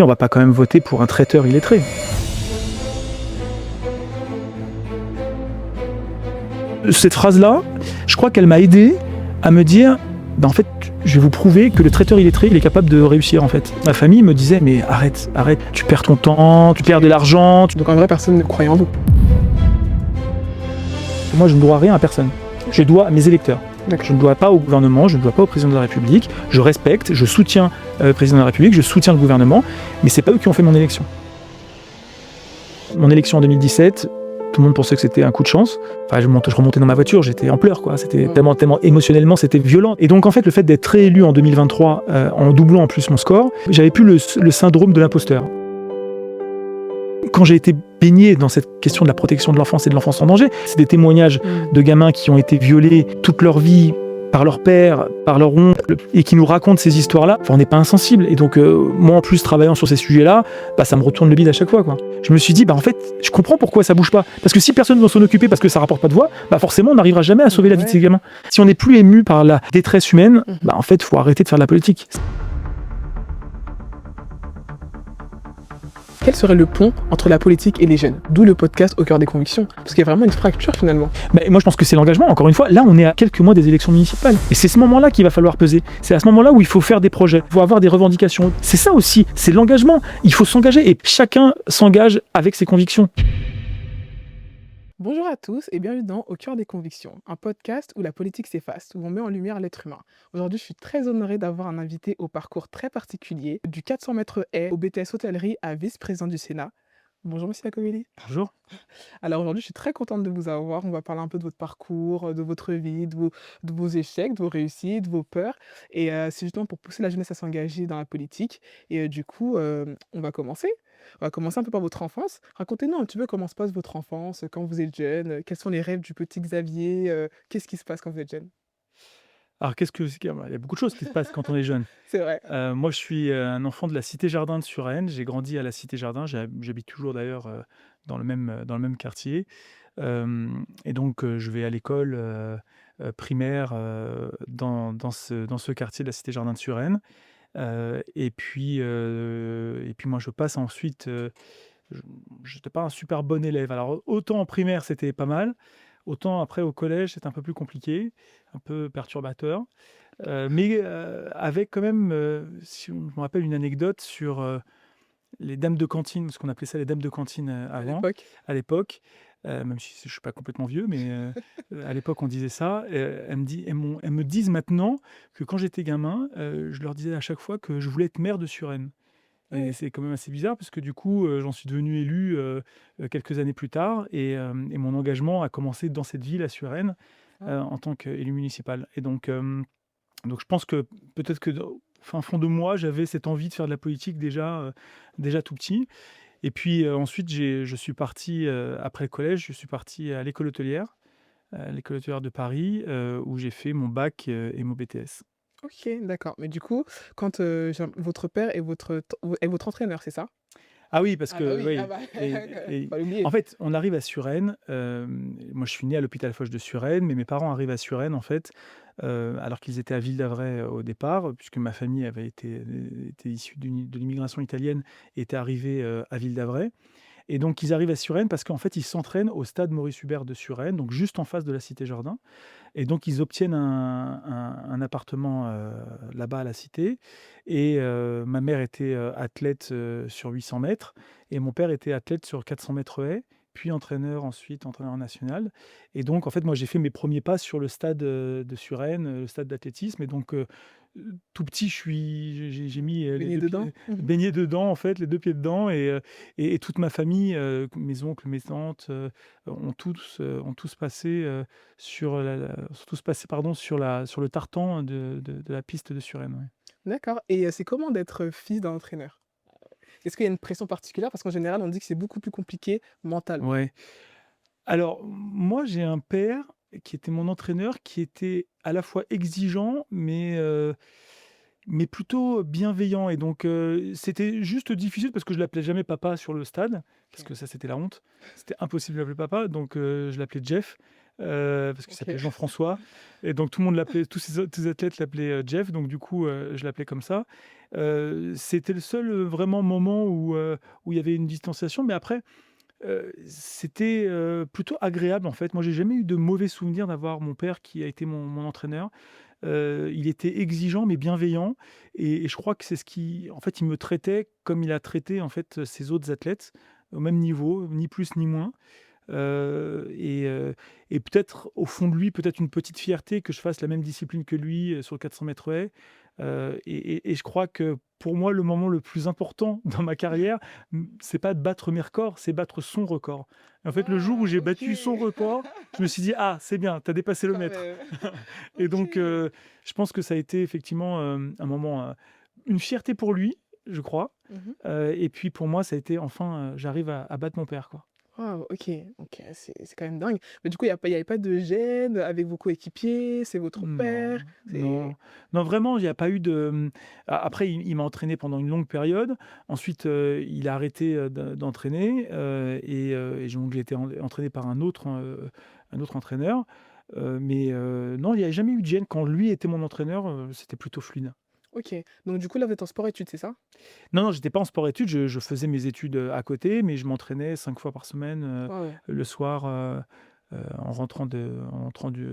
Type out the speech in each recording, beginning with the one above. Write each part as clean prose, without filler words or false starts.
On va pas quand même voter pour un traiteur illettré. Cette phrase-là, je crois qu'elle m'a aidé à me dire, en fait, je vais vous prouver que le traiteur illettré, il est capable de réussir en fait. Ma famille me disait, mais arrête, tu perds ton temps, tu perds de l'argent. Donc en vrai, personne ne croyait en vous. Moi, je ne dois rien à personne. Je dois à mes électeurs. D'accord. Je ne dois pas au gouvernement, je ne dois pas au président de la République. Je respecte, je soutiens le président de la République, je soutiens le gouvernement, mais c'est pas eux qui ont fait mon élection. Mon élection en 2017, tout le monde pensait que c'était un coup de chance. Enfin, je remontais dans ma voiture, j'étais en pleurs, quoi. C'était tellement émotionnellement, c'était violent. Et donc, en fait, le fait d'être réélu en 2023, en doublant en plus mon score, j'avais plus le syndrome de l'imposteur. Quand j'ai été baigné dans cette question de la protection de l'enfance et de l'enfance en danger, c'est des témoignages de gamins qui ont été violés toute leur vie par leur père, par leur oncle, et qui nous racontent ces histoires-là. Enfin, on n'est pas insensible. Et donc, moi, en plus, travaillant sur ces sujets-là, ça me retourne le bide à chaque fois, quoi. Je me suis dit, en fait, je comprends pourquoi ça bouge pas. Parce que si personne ne veut s'en occuper parce que ça rapporte pas de voix, forcément, on n'arrivera jamais à sauver la vie de ces gamins. Si on n'est plus ému par la détresse humaine, en fait, il faut arrêter de faire de la politique. Quel serait le pont entre la politique et les jeunes? D'où le podcast Au cœur des convictions. Parce qu'il y a vraiment une fracture finalement. Moi je pense que c'est l'engagement, encore une fois. Là on est à quelques mois des élections municipales. Et c'est ce moment-là qu'il va falloir peser. C'est à ce moment-là où il faut faire des projets, il faut avoir des revendications. C'est ça aussi, c'est l'engagement. Il faut s'engager et chacun s'engage avec ses convictions. Bonjour à tous et bienvenue dans Au cœur des convictions, un podcast où la politique s'efface, où on met en lumière l'être humain. Aujourd'hui, je suis très honorée d'avoir un invité au parcours très particulier, du 400 mètres haies au BTS hôtellerie à vice-président du Sénat. Bonjour Monsieur Iacovelli. Bonjour. Alors aujourd'hui, je suis très contente de vous avoir. On va parler un peu de votre parcours, de votre vie, de vos échecs, de vos réussites, de vos peurs. Et c'est justement pour pousser la jeunesse à s'engager dans la politique. Et du coup, on va commencer. On va commencer un peu par votre enfance. Racontez-nous un petit peu comment se passe votre enfance quand vous êtes jeune. Quels sont les rêves du petit Xavier? Qu'est-ce qui se passe quand vous êtes jeune? Alors il y a beaucoup de choses qui se passent quand on est jeune. C'est vrai. Moi je suis un enfant de la Cité Jardin de Suresnes. J'ai grandi à la Cité Jardin. J'habite toujours d'ailleurs dans le même quartier. Et donc je vais à l'école primaire dans ce quartier de la Cité Jardin de Suresnes. Et puis moi je passe ensuite, je j'étais pas un super bon élève. Alors autant en primaire c'était pas mal, autant après au collège c'était un peu plus compliqué, un peu perturbateur. Mais avec quand même, si on je me rappelle une anecdote sur, les dames de cantine, parce qu'on appelait ça les dames de cantine, À avant, l'époque. à l'époque, même si je suis pas complètement vieux, mais à l'époque on disait ça. Elles me disent maintenant que quand j'étais gamin, je leur disais à chaque fois que je voulais être maire de Suresnes. Et c'est quand même assez bizarre parce que du coup, j'en suis devenu élu, quelques années plus tard et mon engagement a commencé dans cette ville à Suresnes, en tant qu'élu municipal. Et donc je pense que peut-être que au fin fond de moi, j'avais cette envie de faire de la politique déjà tout petit. Et puis, ensuite je suis parti, après le collège, je suis parti à l'école hôtelière de Paris, où j'ai fait mon bac, et mon BTS. Ok, d'accord. Mais du coup, quand votre père est votre entraîneur, c'est ça? Ah oui, parce Ah bah que oui, ah oui, bah, et pas l'oublier. en fait, on arrive à Suresnes, moi je suis né à l'hôpital Foch de Suresnes, mais mes parents arrivent à Suresnes en fait, alors qu'ils étaient à Ville-d'Avray, au départ, puisque ma famille était issue de l'immigration italienne et était arrivée, à Ville-d'Avray. Et donc ils arrivent à Suresnes parce qu'en fait ils s'entraînent au stade Maurice Hubert de Suresnes, donc juste en face de la Cité Jardin. Et donc ils obtiennent un appartement, là-bas à la Cité. Et ma mère était, athlète, sur 800 mètres et mon père était athlète sur 400 mètres haies, puis entraîneur ensuite, entraîneur national. Et donc en fait, moi j'ai fait mes premiers pas sur le stade, de Suresnes, le stade d'athlétisme. Et donc tout petit, j'ai mis, les Baigner 2 dedans? pieds baigné dedans en fait, les 2 pieds dedans. Et toute ma famille, mes oncles, mes tantes, ont tous passé, pardon, sur le tartan de la piste de Suresnes, ouais. D'accord. Et c'est comment d'être fils d'un entraîneur? Est-ce qu'il y a une pression particulière? Parce qu'en général, on dit que c'est beaucoup plus compliqué mentalement. Ouais. Alors, moi, j'ai un père qui était mon entraîneur, qui était à la fois exigeant, mais plutôt bienveillant. Et donc, c'était juste difficile parce que je l'appelais jamais papa sur le stade, parce OK. que ça, c'était la honte. C'était impossible de l'appeler papa, donc je l'appelais Jeff. parce qu'il s'appelait OK. Jean-François et donc tout le monde l'appelait tous les athlètes l'appelaient, Jeff, donc du coup, je l'appelais comme ça. C'était le seul, vraiment moment où il y avait une distanciation, mais après, c'était, plutôt agréable, en fait. Moi, j'ai jamais eu de mauvais souvenirs d'avoir mon père qui a été mon entraîneur. Il était exigeant mais bienveillant et je crois que c'est ce qui en fait, il me traitait comme il a traité, en fait, ses autres athlètes, au même niveau, ni plus ni moins. Heu et heu et peut-être au fond de lui, peut-être une petite fierté que je fasse la même discipline que lui, sur le 400 mètres haies. Et je crois que pour moi, le moment le plus important dans ma carrière, c'est pas de battre mes records, c'est battre son record. En fait, le jour où Ah! j'ai battu son OK. record, je me suis dit: «Ah, c'est bien, tu as dépassé le Quand mètre». même. Et OK. donc je pense que ça a été effectivement, un moment, une fierté pour lui, je crois, Mmh. et puis pour moi, ça a été enfin, j'arrive à battre mon père, quoi. Waouh, OK, OK, c'est quand même dingue. Mais du coup, il y avait pas de gêne avec vos coéquipiers? C'est votre Non, père? non, C'est non, vraiment, il y a pas eu de, après il m'a entraîné pendant une longue période. Ensuite, il a arrêté, d'entraîner, et donc j'ai été entraîné par un autre entraîneur, mais non, il y a jamais eu de gêne. Quand lui était mon entraîneur, c'était plutôt fluide. OK. Donc du coup, là, vous êtes en sport-études, c'est ça? Non, non, j'étais pas en sport-études, je faisais mes études, à côté, mais je m'entraînais 5 fois par semaine, Ouais, ouais. le soir, en rentrant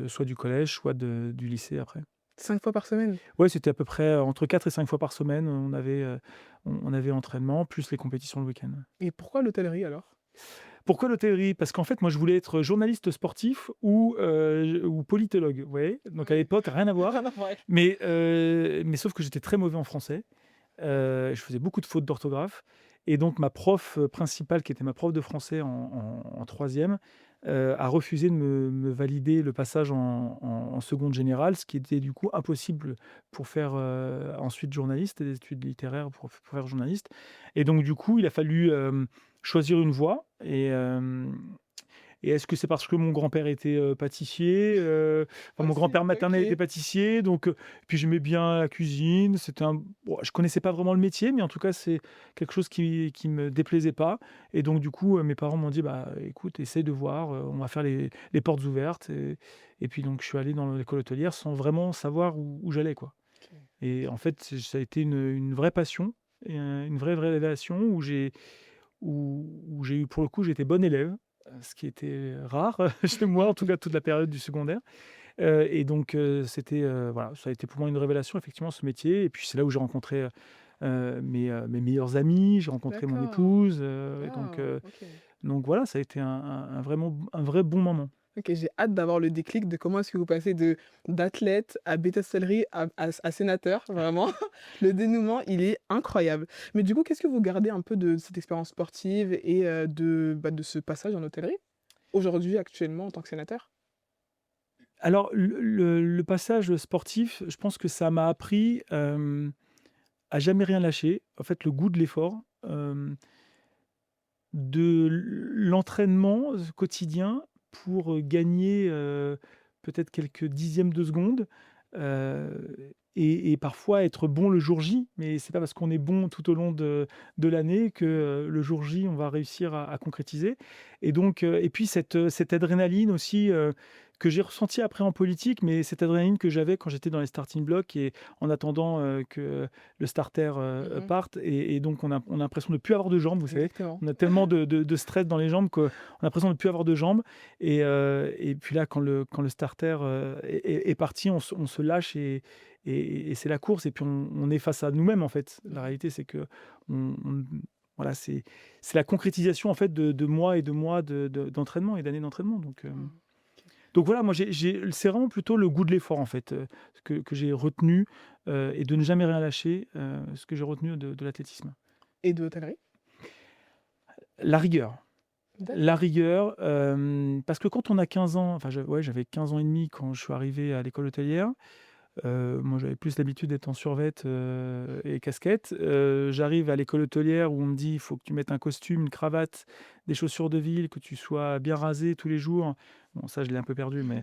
soit du collège, soit du lycée après. 5 fois par semaine? Ouais, c'était à peu près, entre 4 et 5 fois par semaine, on avait entraînement plus les compétitions le week-end. Et pourquoi l'hôtellerie alors? Pourquoi l'hôtellerie? Parce qu'en fait, moi, je voulais être journaliste sportif ou politologue, vous voyez? Donc à Ouais. l'époque, rien à voir, Rien à voir. mais sauf que j'étais très mauvais en français. Je faisais beaucoup de fautes d'orthographe et donc ma prof, principale, qui était ma prof de français en 3e, a refusé de me valider le passage en seconde générale, ce qui était du coup impossible pour faire, ensuite journaliste, des études littéraires pour faire journaliste. Et donc du coup, il a fallu, choisir une voie et est-ce que c'est parce que mon grand-père était, pâtissier? Enfin, mon Aussi, grand-père maternel était OK. pâtissier, donc puis j'aimais bien la cuisine. C'était un bon, je connaissais pas vraiment le métier, mais en tout cas, c'est quelque chose qui me déplaisait pas et donc du coup, mes parents m'ont dit: «Bah, écoute, essaie de voir, on va faire les portes ouvertes» et puis donc je suis allé dans l'école hôtelière sans vraiment savoir où j'allais, quoi. OK. Et en fait, ça a été une vraie passion et une vraie révélation où j'ai eu pour le coup, j'étais bon élève, ce qui était rare chez moi, en tout cas toute la période du secondaire, et donc c'était, voilà, ça a été pour moi une révélation effectivement ce métier et puis c'est là où j'ai rencontré, mes meilleurs amis, j'ai rencontré mon D'accord. épouse, et Waouh, OK. donc voilà, ça a été vraiment un vrai bon moment. OK, j'ai hâte d'avoir le déclic de comment est-ce que vous passez de d'athlète à bêta-sellerie à sénateur, vraiment. Le dénouement, il est incroyable. Mais du coup, qu'est-ce que vous gardez un peu de cette expérience sportive et de ce passage en hôtellerie? Aujourd'hui, actuellement, en tant que sénateur? Alors le passage sportif, je pense que ça m'a appris, à jamais rien lâcher. En fait, le goût de l'effort, de l'entraînement, quotidien pour, gagner, peut-être quelques dixièmes de seconde, et parfois être bon le jour J. Mais c'est pas parce qu'on est bon tout au long de l'année que, Mmh. le jour J, on va réussir à concrétiser. Et donc et puis cette adrénaline aussi, que j'ai ressentie après en politique, mais cette adrénaline que j'avais quand j'étais dans les starting blocks et en attendant, que le starter, Mmh. parte et donc on a l'impression de plus avoir de jambes, vous savez? Exactement. On a tellement de stress dans les jambes qu'on a l'impression de ne plus avoir de jambes et puis là, quand le starter, est parti, on se lâche et c'est la course et puis on est face à nous-mêmes, en fait. La Mmh. réalité, c'est qu'on on voilà, c'est la concrétisation, en fait, de mois et de mois d'entraînement et d'années d'entraînement Waouh. OK. donc voilà, moi, c'est vraiment plutôt le goût de l'effort, en fait, que j'ai retenu, et de ne jamais rien lâcher, ce que j'ai retenu de l'athlétisme. Et de l'hôtellerie? La rigueur. La D'accord. rigueur, parce que quand on a 15 ans, enfin, j'avais 15 ans et demi quand je suis arrivé à l'école hôtelière. Moi, j'avais plus l'habitude d'être en survêt, et casquette. J'arrive à l'école hôtelière où on me dit: «Il faut que tu mettes un costume, une cravate, des chaussures de ville, que tu sois bien rasé tous les jours». Bon, ça, je l'ai un peu perdu, bah,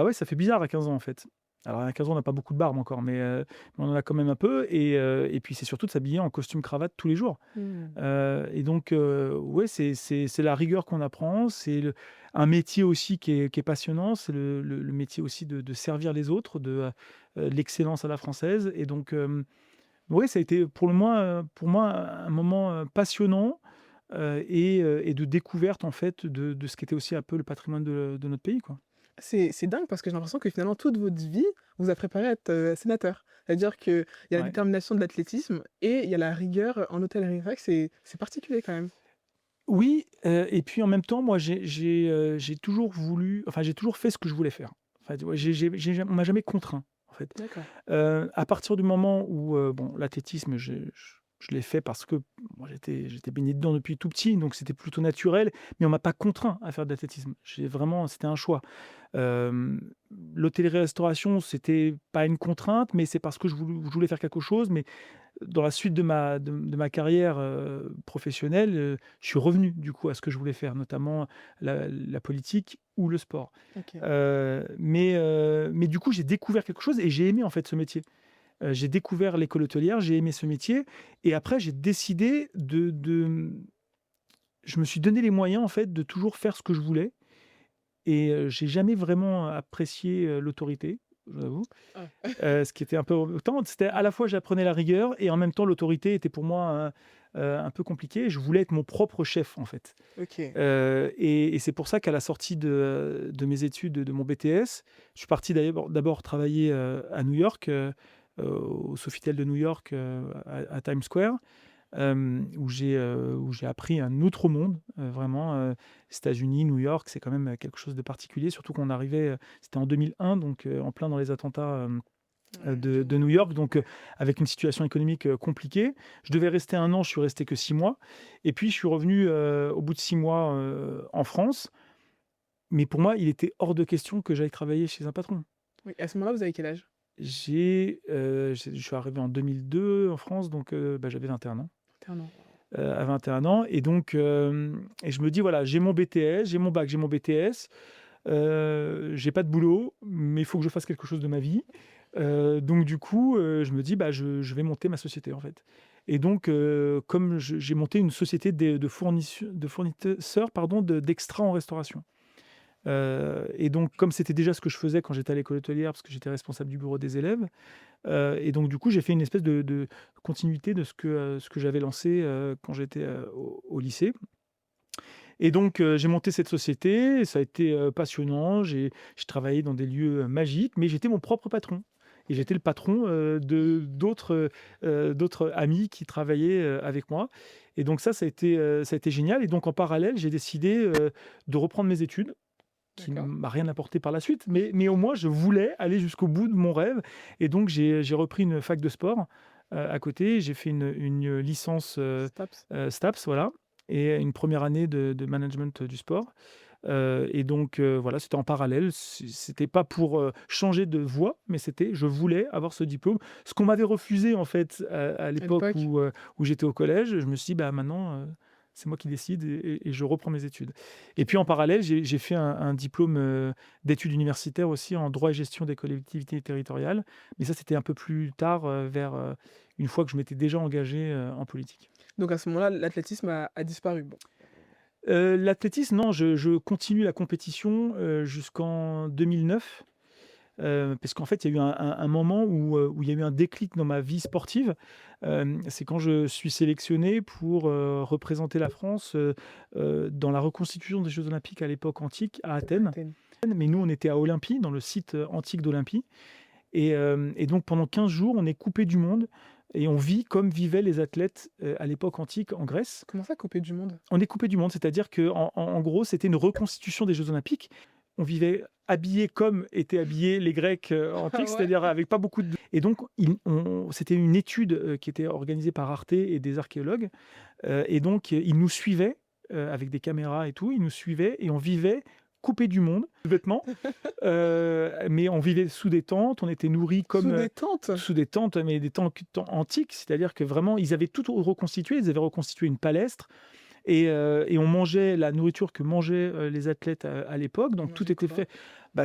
ouais, ça fait bizarre à 15 ans, en fait. Alors à 15 ans, on n'a pas beaucoup de barbe encore, mais on en a quand même un peu et puis c'est surtout de s'habiller en costume cravate tous les jours. Mmh. Et donc ouais, c'est la rigueur qu'on apprend, c'est un métier aussi qui est passionnant, c'est le métier aussi de servir les autres, l'excellence à la française et donc ouais, ça a été pour moi un moment, passionnant, et de découverte en fait de ce qu'était aussi un peu le patrimoine de notre pays, quoi. C'est dingue parce que j'ai l'impression que finalement toute votre vie vous a préparé à être, sénateur. C'est-à-dire qu'il y a la Ouais. détermination de l'athlétisme et il y a la rigueur en hôtellerie. C'est vrai que c'est particulier quand même. Oui, et puis en même temps, moi j'ai toujours voulu enfin j'ai toujours fait ce que je voulais faire. Enfin, tu vois? On m'a jamais contraint, en fait. D'accord. À partir du moment où, bon, l'athlétisme, je l'ai fait parce que moi j'étais baigné dedans depuis tout petit, donc c'était plutôt naturel, mais on m'a pas contraint à faire de l'athlétisme. C'était un choix. Hem, L'hôtellerie-restauration, c'était pas une contrainte, mais c'est parce que je voulais faire quelque chose, mais dans la suite de ma carrière, professionnelle, je suis revenu du coup à ce que je voulais faire, notamment la politique ou le sport. OK. Mais du coup, j'ai découvert quelque chose et j'ai aimé en fait ce métier. J'ai découvert l'école hôtelière, j'ai aimé ce métier et après j'ai décidé je me suis donné les moyens en fait de toujours faire ce que je voulais et j'ai jamais vraiment apprécié, l'autorité, j'avoue. Ah. Ce qui était un peu embêtant, c'était à la fois j'apprenais la rigueur et en même temps l'autorité était pour moi, un peu compliqué. Je voulais être mon propre chef, en fait. OK. Et c'est pour ça qu'à la sortie de mes études, de mon BTS, je suis parti d'abord travailler, à New York, au Sofitel de New York, à Times Square. Où j'ai appris un autre monde, vraiment, les États-Unis, New York, c'est quand même, quelque chose de particulier, surtout qu'on arrivait, c'était en 2001, donc en plein dans les attentats, Ouais, je de vois. New York, donc avec une situation économique, compliquée. Je devais rester 1 an, je suis resté que 6 mois et puis je suis revenu, au bout de 6 mois, en France, mais pour moi, il était hors de question que j'aille travailler chez un patron. Oui, à ce moment-là, vous avez quel âge? Je suis arrivé en 2002 en France, donc bah, j'avais 21 ans. 21 ans. À 21 ans et donc et je me dis: «Voilà, j'ai mon BTS, j'ai mon bac, j'ai mon BTS, j'ai pas de boulot, mais il faut que je fasse quelque chose de ma vie». Donc du coup, je me dis: «Bah, je vais monter ma société, en fait» et donc comme j'ai monté une société de fournisseurs, pardon, d'extra en restauration. Et donc comme c'était déjà ce que je faisais quand j'étais à l'école hôtelière, parce que j'étais responsable du bureau des élèves, et donc du coup, j'ai fait une espèce de continuité de ce que j'avais lancé, quand j'étais, au lycée et donc j'ai monté cette société, ça a été, passionnant. J'ai travaillé dans des lieux, magiques, mais j'étais mon propre patron et j'étais le patron, de d'autres amis qui travaillaient, avec moi et donc ça a été génial et donc en parallèle, j'ai décidé, de reprendre mes études qui ne D'accord. m'a rien apporté par la suite, mais au moins je voulais aller jusqu'au bout de mon rêve et donc j'ai repris une fac de sport, à côté. J'ai fait une licence, STAPS. STAPS, voilà et une première année de management, du sport, et donc voilà, c'était en parallèle. C'était pas pour, changer de voie, mais c'était je voulais avoir ce diplôme. Ce qu'on m'avait refusé en fait à À l'époque l'époque? où j'étais au collège, je me suis dit: «Bah, maintenant, c'est moi qui décide et je reprends mes études». Et puis en parallèle, j'ai fait un diplôme, d'études universitaires aussi en droit et gestion des collectivités territoriales. Mais ça, c'était un peu plus tard, une fois que je m'étais déjà engagé, en politique. Donc à ce moment-là, l'athlétisme a disparu? Bon. L'athlétisme, non, je continue la compétition, jusqu'en 2009, parce qu'en fait, il y a eu un moment où il y a eu un déclic dans ma vie sportive. C'est quand je suis sélectionné pour, représenter la France, dans la reconstitution des Jeux olympiques à l'époque antique à Athènes. Athènes. Mais nous, on était à Olympie, dans le site, antique d'Olympie et donc pendant 15 jours, on est coupé du monde et on vit comme vivaient les athlètes, à l'époque antique en Grèce. Comment ça, couper du monde? On est coupé du monde, c'est-à-dire qu'en gros, c'était une reconstitution des Jeux olympiques. On vivait habillés comme étaient habillés les Grecs, Ah antiques, ouais? c'est-à-dire avec pas beaucoup de et donc c'était une étude, qui était organisée par Arte et des archéologues, et donc ils nous suivaient, avec des caméras et tout. Ils nous suivaient et on vivait coupés du monde, vêtements, mais on vivait sous des tentes, on était nourris comme, Sous des tentes? sous des tentes, mais des tentes antiques, c'est-à-dire que vraiment ils avaient tout reconstitué. Ils avaient reconstitué une palestre, et on mangeait la nourriture que mangeaient, les athlètes à l'époque, Vous donc tout mangez était quoi? fait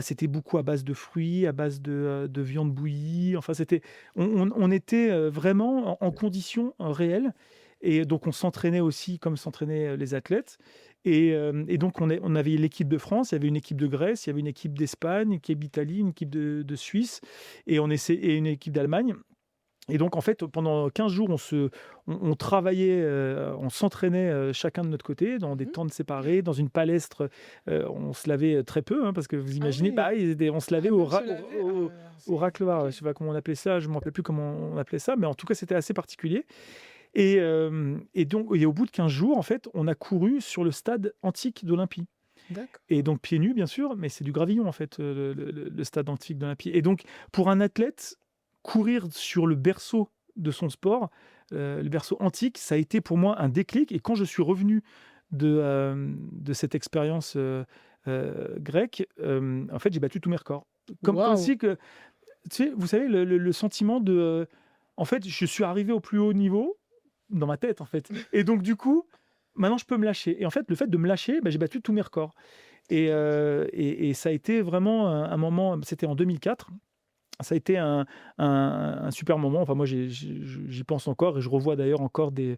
c'était beaucoup à base de fruits, à base de viande bouillie, enfin c'était on était, vraiment en conditions, réelles et donc on s'entraînait aussi comme s'entraînaient, les athlètes et donc on avait l'équipe de France, il y avait une équipe de Grèce, il y avait une équipe d'Espagne, une équipe d'Italie, une équipe de Suisse et une équipe d'Allemagne et donc en fait, pendant 15 jours, on travaillait, on s'entraînait, chacun de notre côté, dans des Mmh. tentes séparées, dans une palestre, on se lavait, très peu, hein, parce que vous Ah imaginez, oui! on se lavait Ah même se laver? Ah ouais, non, au c'est racloir, OK. je sais pas comment on appelait ça, je me rappelle plus comment on appelait ça, mais en tout cas, c'était assez particulier et donc au bout de 15 jours, en fait, on a couru sur le stade antique d'Olympie et D'accord. donc pieds nus, bien sûr, mais c'est du gravillon, en fait, le stade antique d'Olympie et donc pour un athlète, courir sur le berceau de son sport, le berceau antique, ça a été pour moi un déclic et quand je suis revenu de cette expérience, grecque, en fait, j'ai battu tous mes records. Comme Waouh! si que tu sais, vous savez le sentiment de, en fait, je suis arrivé au plus haut niveau, dans ma tête, en fait et donc du coup, maintenant je peux me lâcher et en fait, le fait de me lâcher, j'ai battu tous mes records et ça a été vraiment un moment c'était en 2004. Ça a été un super moment. Enfin moi j'y pense encore et je revois d'ailleurs encore des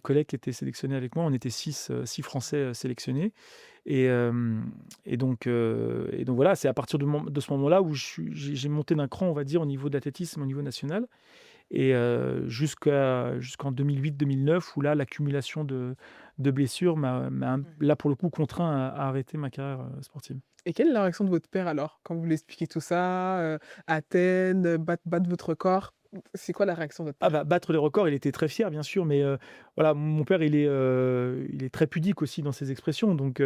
collègues qui étaient sélectionnés avec moi. On était 6 Français, sélectionnés et hem et donc voilà, c'est à partir de ce moment-là où j'ai monté d'un cran, on va dire, au niveau de l'athlétisme, au niveau national et jusqu'en 2008-2009 où là, l'accumulation de blessures m'a Ouais. là, pour le coup, contraint à arrêter ma carrière, sportive. Et quelle est la réaction de votre père alors? Quand vous lui expliquez tout ça, Athènes, battre votre record, c'est quoi la réaction de votre Ah père? bah, battre les records, il était très fier bien sûr, mais voilà, mon père il est très pudique aussi dans ses expressions, donc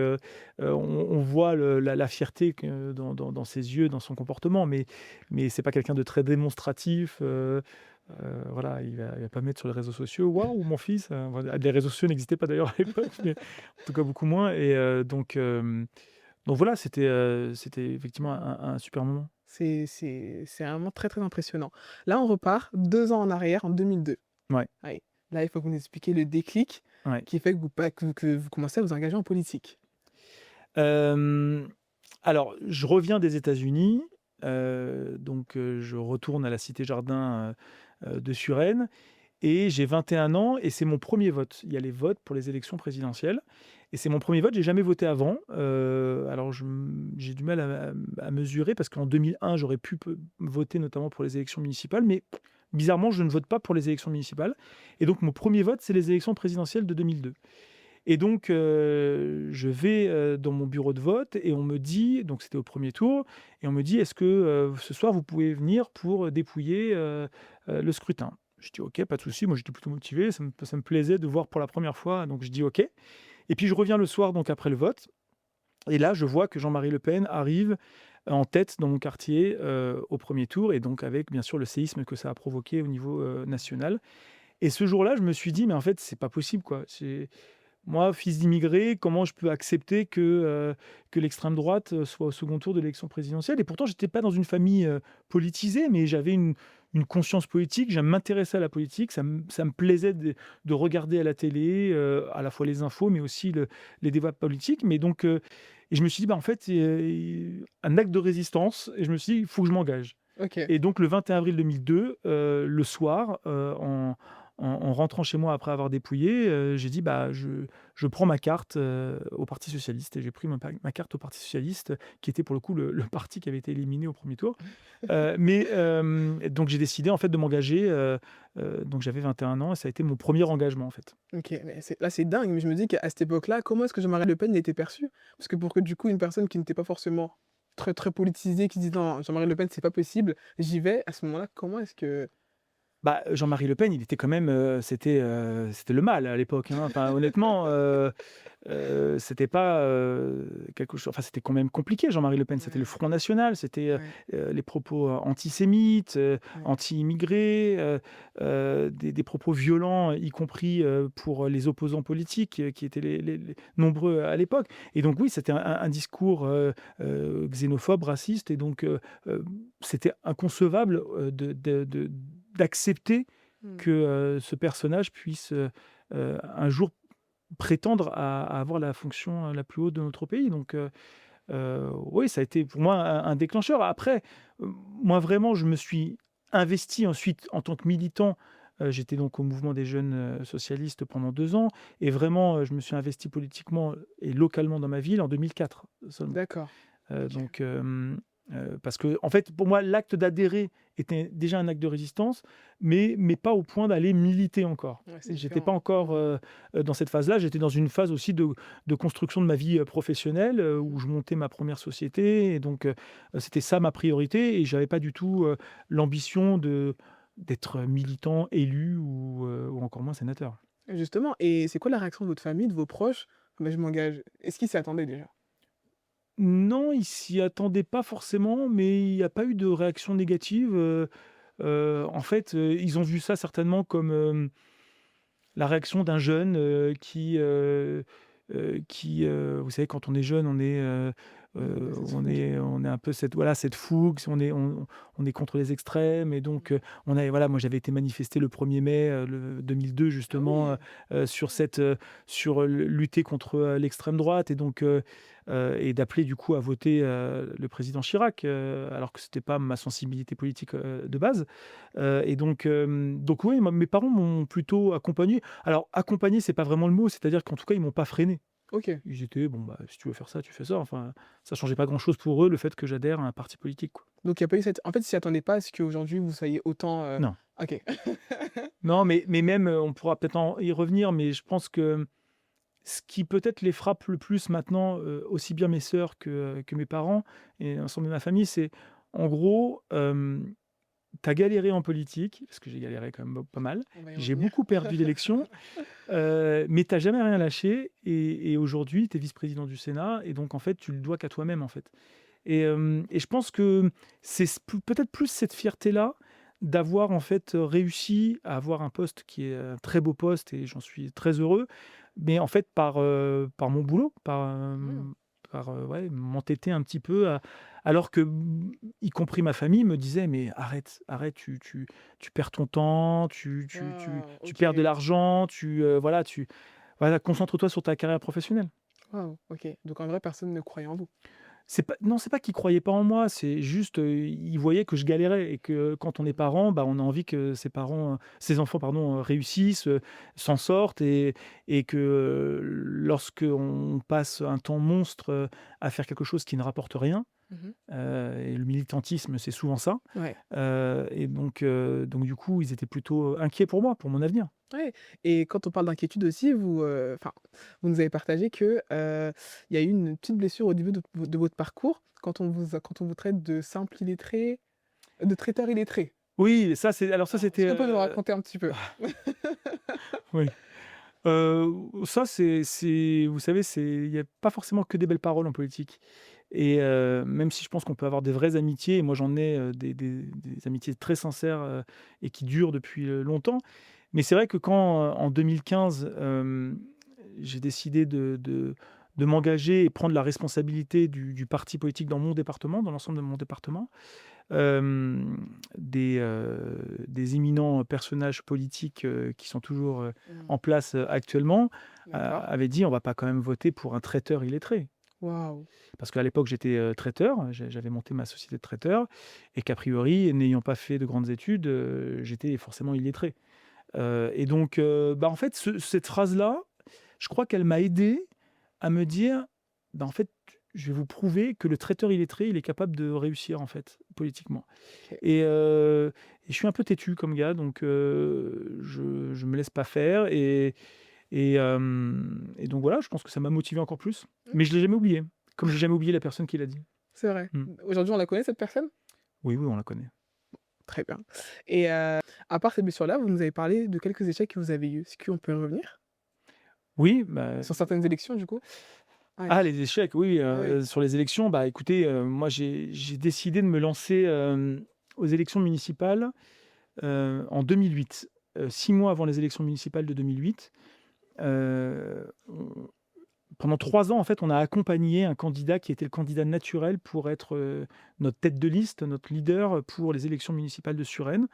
on voit la fierté que dans ses yeux, dans son comportement, mais c'est pas quelqu'un de très démonstratif, voilà, il va pas mettre sur les réseaux sociaux: «Waouh, mon fils», voilà, les réseaux sociaux n'existaient pas d'ailleurs à l'époque, mais en tout cas beaucoup moins et donc voilà, c'était effectivement un super moment. C'est vraiment très, très impressionnant. Là, on repart 2 ans en arrière, en 2002. Ouais, Oui. Là, il faut que vous nous expliquiez le déclic ouais. qui fait que vous commencez à vous engager en politique. Hem, alors, je reviens des États-Unis, donc je retourne à la Cité Jardin, de Suresnes et j'ai 21 ans et c'est mon premier vote. Il y a les votes pour les élections présidentielles et c'est mon premier vote. J'ai jamais voté avant, alors j'ai du mal à mesurer parce qu'en 2001, j'aurais pu voter notamment pour les élections municipales, mais bizarrement, je ne vote pas pour les élections municipales et donc mon premier vote, c'est les élections présidentielles de 2002. Et donc, je vais, dans mon bureau de vote et on me dit donc c'était au premier tour et on me dit: «Est-ce que, ce soir vous pouvez venir pour, dépouiller, le scrutin?» Je dis: «OK, pas de souci». Moi, j'étais plutôt motivé, ça me plaisait de voir pour la première fois, donc je dis: «OK» et puis je reviens le soir donc après le vote et là, je vois que Jean-Marie Le Pen arrive en tête dans mon quartier, au premier tour et donc avec bien sûr le séisme que ça a provoqué au niveau, national et ce jour-là, je me suis dit: «Mais en fait, c'est pas possible, quoi». C'est moi, fils d'immigré, comment je peux accepter que l'extrême droite, soit au second tour de l'élection présidentielle? Et pourtant, j'étais pas dans une famille, politisée, mais j'avais une conscience politique. Je m'intéressais à la politique, ça me plaisait de regarder à la télé, à la fois les infos, mais aussi les débats politiques. Mais donc et je me suis dit: «Bah, en fait, un acte de résistance» et je me suis dit: «Il faut que je m'engage». OK. Et donc le 21 avril 2002, le soir, en rentrant chez moi après avoir dépouillé, j'ai dit: «Bah, je prends ma carte, au Parti socialiste» et j'ai pris ma carte au Parti socialiste, qui était pour le coup le parti qui avait été éliminé au premier tour. Donc j'ai décidé en fait de m'engager, donc j'avais 21 ans et ça a été mon premier engagement en fait. OK, mais c'est dingue, mais je me dis qu'à cette époque-là, comment est-ce que Jean-Marie Le Pen était perçu? Parce que pour que du coup une personne qui n'était pas forcément très, très politisée, qui dit: «Non, Jean-Marie Le Pen, c'est pas possible, j'y vais», à ce moment-là, comment est-ce que Bah, Jean-Marie Le Pen, il était quand même, c'était le mal à l'époque, hein. Enfin honnêtement, c'était pas, quelque chose enfin c'était quand même compliqué Jean-Marie Le Pen. C'était le ouais, Front national, c'était, ouais, les propos, antisémites, ouais. anti-immigrés, des propos violents, y compris, pour les opposants politiques, qui étaient les nombreux à l'époque et donc oui, c'était un discours, xénophobe, raciste et donc c'était inconcevable, d'accepter Mmh. que, ce personnage puisse, un jour prétendre à avoir la fonction, la plus haute de notre pays. Donc oui, ça a été pour moi un déclencheur. Après, moi vraiment, je me suis investi ensuite en tant que militant. J'étais donc au mouvement des jeunes, socialistes pendant 2 ans et vraiment, je me suis investi politiquement et localement dans ma ville en 2004 seulement. D'accord. OK. Donc parce que en fait, pour moi, l'acte d'adhérer était déjà un acte de résistance, mais pas au point d'aller militer encore. Ouais, c'est J'étais pas différent. encore, Mmh. dans cette phase-là. J'étais dans une phase aussi de construction de ma vie, professionnelle, où Mmh. je montais ma première société et donc c'était ça ma priorité et j'avais pas du tout, l'ambition d'être militant, élu ou encore moins sénateur. Justement, et c'est quoi la réaction de votre famille, de vos proches? «Mais je m'engage». Est-ce qu'ils s'y attendaient déjà? Non, ils s'y attendaient pas forcément, mais il y a pas eu de réaction négative, en fait, ils ont vu ça certainement comme, la réaction d'un jeune, vous savez quand on est jeune, Un peu cette fougue. on est un peu cette voilà, cette fougue, on est contre les extrêmes et donc on avait voilà, moi j'avais été manifester le 1er mai, le 2002 Ah justement, oui! sur lutter contre, l'extrême droite et donc et d'appeler du coup à voter, le président Chirac, alors que c'était pas ma sensibilité politique, de base. Et donc oui, moi mes parents m'ont plutôt accompagné. Alors accompagné, c'est pas vraiment le mot, c'est-à-dire qu'en tout cas, ils m'ont pas freiné. OK. Ils étaient: «Bon, bah, si tu veux faire ça, tu fais ça». Enfin, ça changeait pas grand-chose pour eux, le fait que j'adhère à un parti politique, quoi. Donc il y a pas eu cette en fait, ils s'y attendaient pas à ce qu'aujourd'hui vous soyez autant, Non. OK. Non, mais même, on pourra peut-être en y revenir, mais je pense que ce qui peut-être les frappe le plus maintenant, aussi bien mes sœurs que mes parents et l'ensemble de ma famille, c'est en gros, tu galéré en politique, parce que j'ai galéré quand même pas mal. On va y J'ai revenir. beaucoup perdu d'élections. Mais tu jamais rien lâché et aujourd'hui, tu es vice-président du Sénat et donc en fait, tu le dois qu'à toi-même, en fait et je pense que c'est peut-être plus cette fierté-là d'avoir, en fait, réussi à avoir un poste qui est un très beau poste et j'en suis très heureux, mais en fait par mon boulot, Mmh. ouais, m'entêter un petit peu alors que, y compris ma famille me disait: «Mais arrête, arrête, tu perds ton temps, Waouh, tu OK. perds de l'argent, voilà, concentre-toi sur ta carrière professionnelle». Waouh, OK. Donc en vrai, personne ne croyait en vous? C'est pas non, c'est pas qu'ils croyaient pas en moi, c'est juste, ils voyaient que je galérais et que quand on est Mmh. parent, bah, on a envie que ses enfants pardon, réussissent, s'en sortent et que, lorsque on passe un temps monstre, à faire quelque chose qui ne rapporte rien, Mmh. et le militantisme, c'est souvent ça, Ouais. et donc du coup, ils étaient plutôt, inquiets pour moi, pour mon avenir. Ouais, et quand on parle d'inquiétude aussi, vous, enfin, vous nous avez partagé que, il y a eu une petite blessure au début de votre parcours quand on vous traite de simple illettré, de traiteur illettré. Oui, ça c'est alors ça Alors, est-ce c'était, que tu peux nous raconter un petit peu? oui. Ça c'est vous savez, il y a pas forcément que des belles paroles en politique et même si je pense qu'on peut avoir des vraies amitiés et moi j'en ai, des amitiés très sincères, et qui durent depuis, longtemps. Mais c'est vrai que quand, en 2015, j'ai décidé de m'engager et prendre la responsabilité du parti politique dans mon département, dans l'ensemble de mon département, des éminents personnages politiques, qui sont toujours, Mmh. en place, actuellement, D'accord. avaient dit: «On va pas quand même voter pour un traiteur illettré». Waouh! Parce qu'à l'époque, j'étais, traiteur, j'avais monté ma société de traiteur et qu'a priori, n'ayant pas fait de grandes études, j'étais forcément illettré. Et donc, bah, en fait, cette phrase-là, je crois qu'elle m'a aidé à me dire: «Bah, en fait, je vais vous prouver que le traiteur illettré, il est capable de réussir, en fait, politiquement». OK. Et je suis un peu têtu comme gars, donc je me laisse pas faire et donc voilà, je pense que ça m'a motivé encore plus. Mais je OK. l'ai jamais oublié, comme j'ai jamais oublié la personne qui l'a dit. C'est vrai. Mmh. Aujourd'hui, on la connaît cette personne? Oui, oui, on la connaît. Très bien, et à part cette blessure-là, vous nous avez parlé de quelques échecs que vous avez eus. Est-ce qu'on peut y revenir? Oui, bah, Sur certaines élections, du coup? Ouais. ah les échecs, oui, Ah oui. sur les élections, bah, écoutez, moi j'ai décidé de me lancer, aux élections municipales, en 2008, 6 mois avant les élections municipales de 2008. On pendant 3 ans, en fait, on a accompagné un candidat qui était le candidat naturel pour être, notre tête de liste, notre leader, pour les élections municipales de Suresnes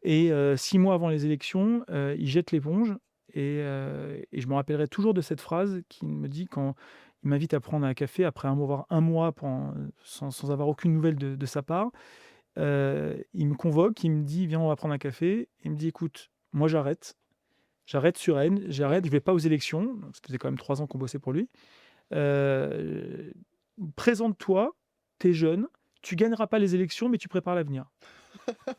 et 6 mois avant les élections, il jette l'éponge et je me rappellerai toujours de cette phrase qu'il me dit quand il m'invite à prendre un café après un mois sans avoir aucune nouvelle de sa part. Il me convoque, il me dit: «Viens, on va prendre un café». Il me dit: «Écoute, moi j'arrête Suresnes, j'arrête, je vais pas aux élections». Donc ça faisait quand même 3 ans qu'on bossait pour lui. Heu, «Présente-toi, tu es jeune, tu gagneras pas les élections, mais tu prépares l'avenir».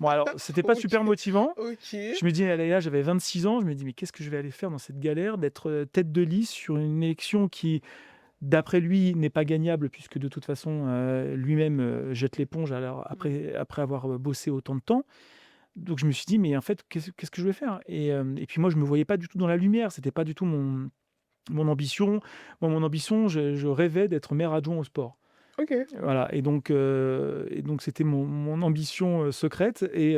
Bon alors, c'était pas super OK, motivant. OK. Je me dis: «Ah là là», j'avais 26 ans, je me dis: «Mais qu'est-ce que je vais aller faire dans cette galère d'être, tête de liste sur une élection qui, d'après lui, n'est pas gagnable puisque de toute façon, lui-même, jette l'éponge alors Mmh. après avoir, bossé autant de temps». Donc je me suis dit: «Mais en fait, qu'est-ce que je vais faire?» Et puis moi, je me voyais pas du tout dans la lumière, c'était pas du tout mon ambition. Moi, mon ambition, je rêvais d'être maire adjoint au sport. OK. Voilà et donc c'était mon ambition, secrète et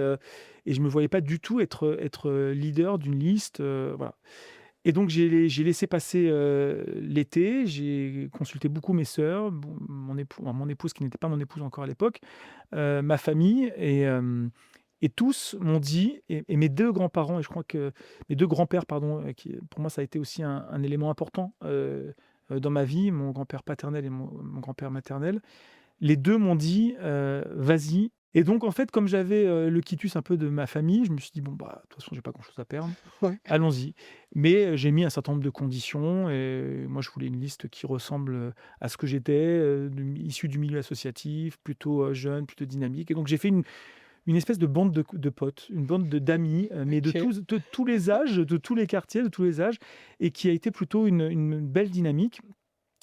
je me voyais pas du tout être leader d'une liste, voilà. Et donc j'ai laissé passer, l'été, j'ai consulté beaucoup mes sœurs, mon épouse qui n'était pas mon épouse encore à l'époque, ma famille et tous m'ont dit et mes 2 grands-parents et je crois que mes 2 grands-pères pardon, qui pour moi ça a été aussi un élément important, dans ma vie, mon grand-père paternel et mon grand-père maternel. Les 2 m'ont dit, «Vas-y». Et donc en fait, comme j'avais, le quitus un peu de ma famille, je me suis dit: «Bon, bah, de toute façon, j'ai pas grand-chose à perdre, Ouais. allons-y». Mais, j'ai mis un certain nombre de conditions et moi, je voulais une liste qui ressemble, à ce que j'étais, issu du milieu associatif, plutôt, jeune, plutôt dynamique et donc j'ai fait une espèce de bande de potes, une bande d'amis, mais OK. de tous les âges, de tous les quartiers, de tous les âges et qui a été plutôt une belle dynamique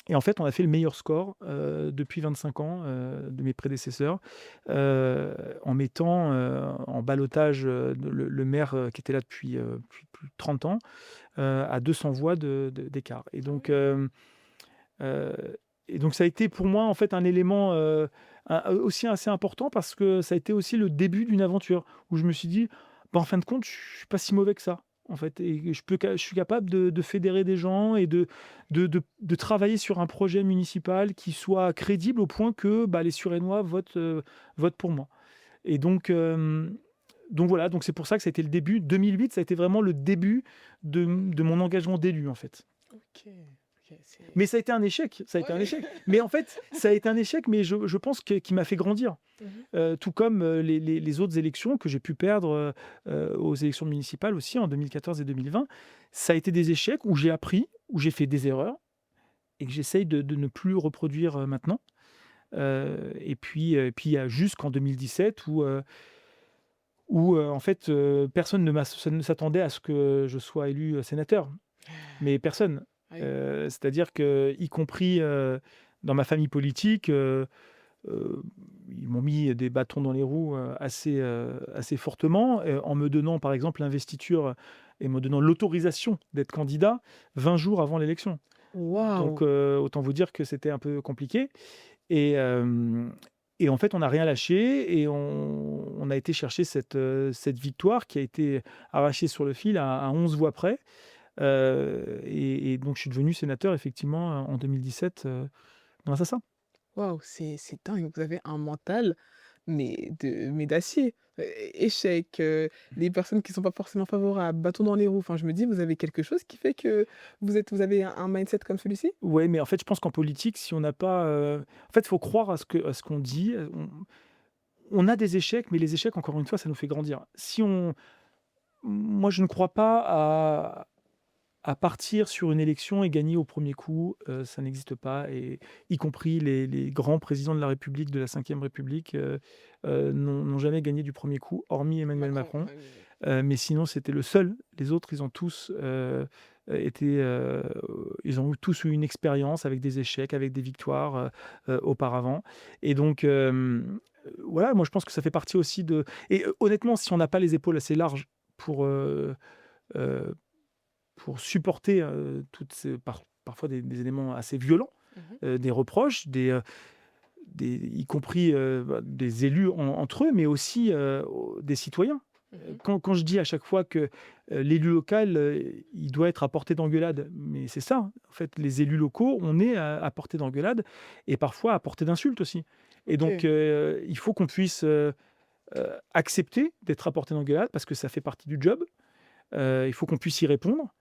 et en fait, on a fait le meilleur score, depuis 25 ans, de mes prédécesseurs, en mettant, en ballotage, le maire, qui était là depuis, plus de 30 ans, à 200 voix d'écart Ah ouais. heu et donc ça a été pour moi, en fait, un élément, aussi assez important parce que ça a été aussi le début d'une aventure où je me suis dit: «Bah, en fin de compte, je suis pas si mauvais que ça, en fait et je suis capable de fédérer des gens et de travailler sur un projet municipal qui soit crédible au point que, bah, les Suresnois votent pour moi» et donc voilà, donc c'est pour ça que ça a été le début. 2008, ça a été vraiment le début de mon engagement d'élu, en fait. OK. OK, c'est Mais ça a été un échec, ça a été un ouais. échec. Mais en fait, ça a été un échec, mais je pense que qui m'a fait grandir. Mmh mh. Tout comme, les autres élections que j'ai pu perdre, aux élections municipales aussi en 2014 et 2020. Ça a été des échecs où j'ai appris, où j'ai fait des erreurs et que j'essaye de ne plus reproduire, maintenant. Et puis, il y a jusqu'en 2017 où en fait, personne ne s'attendait à ce que je sois élu, sénateur. Mais personne. Aïe. C'est-à-dire que, y compris, dans ma famille politique, heu, ils m'ont mis des bâtons dans les roues, assez fortement, en me donnant, par exemple, l'investiture et me donnant l'autorisation d'être candidat 20 jours avant l'élection. Waouh! Donc, autant vous dire que c'était un peu compliqué et hem et en fait, on n'a rien lâché et on a été chercher cette victoire qui a été arrachée sur le fil à 11 voix près. Et donc je suis devenu sénateur effectivement, en 2017, grâce à ça. Waouh, c'est dingue, vous avez un mental, mais d'acier. Échec, les personnes qui sont pas forcément favorables, bâton dans les roues, enfin je me dis: «Vous avez quelque chose qui fait que vous avez un mindset comme celui-ci?» Ouais, mais en fait, je pense qu'en politique, si on n'a pas, en fait, il faut croire à ce qu'on dit, on a des échecs, mais les échecs, encore une fois, ça nous fait grandir. Si on Moi, je ne crois pas à partir sur une élection et gagner au premier coup, ça n'existe pas et y compris les grands présidents de la République, de la 5e République, n'ont jamais gagné du premier coup, hormis Emmanuel Macron, Macron. ouais, ouais. Mais sinon, c'était le seul. Les autres, ils ont tous, été, ils ont tous eu une expérience avec des échecs, avec des victoires, auparavant et donc voilà, moi, je pense que ça fait partie aussi de et honnêtement, si on n'a pas les épaules assez larges pour, heu, pour supporter, toutes ces parfois des éléments assez violents, Mmh mh. des reproches, y compris, des élus entre eux, mais aussi, des citoyens. Mmh. Quand je dis à chaque fois que, l'élu local, il doit être à portée d'engueulade, mais c'est ça, hein. En fait, les élus locaux, on est à portée d'engueulade et parfois à portée d'insulte aussi et donc OK. il faut qu'on puisse, accepter d'être à portée d'engueulade parce que ça fait partie du job. Il faut qu'on puisse y répondre,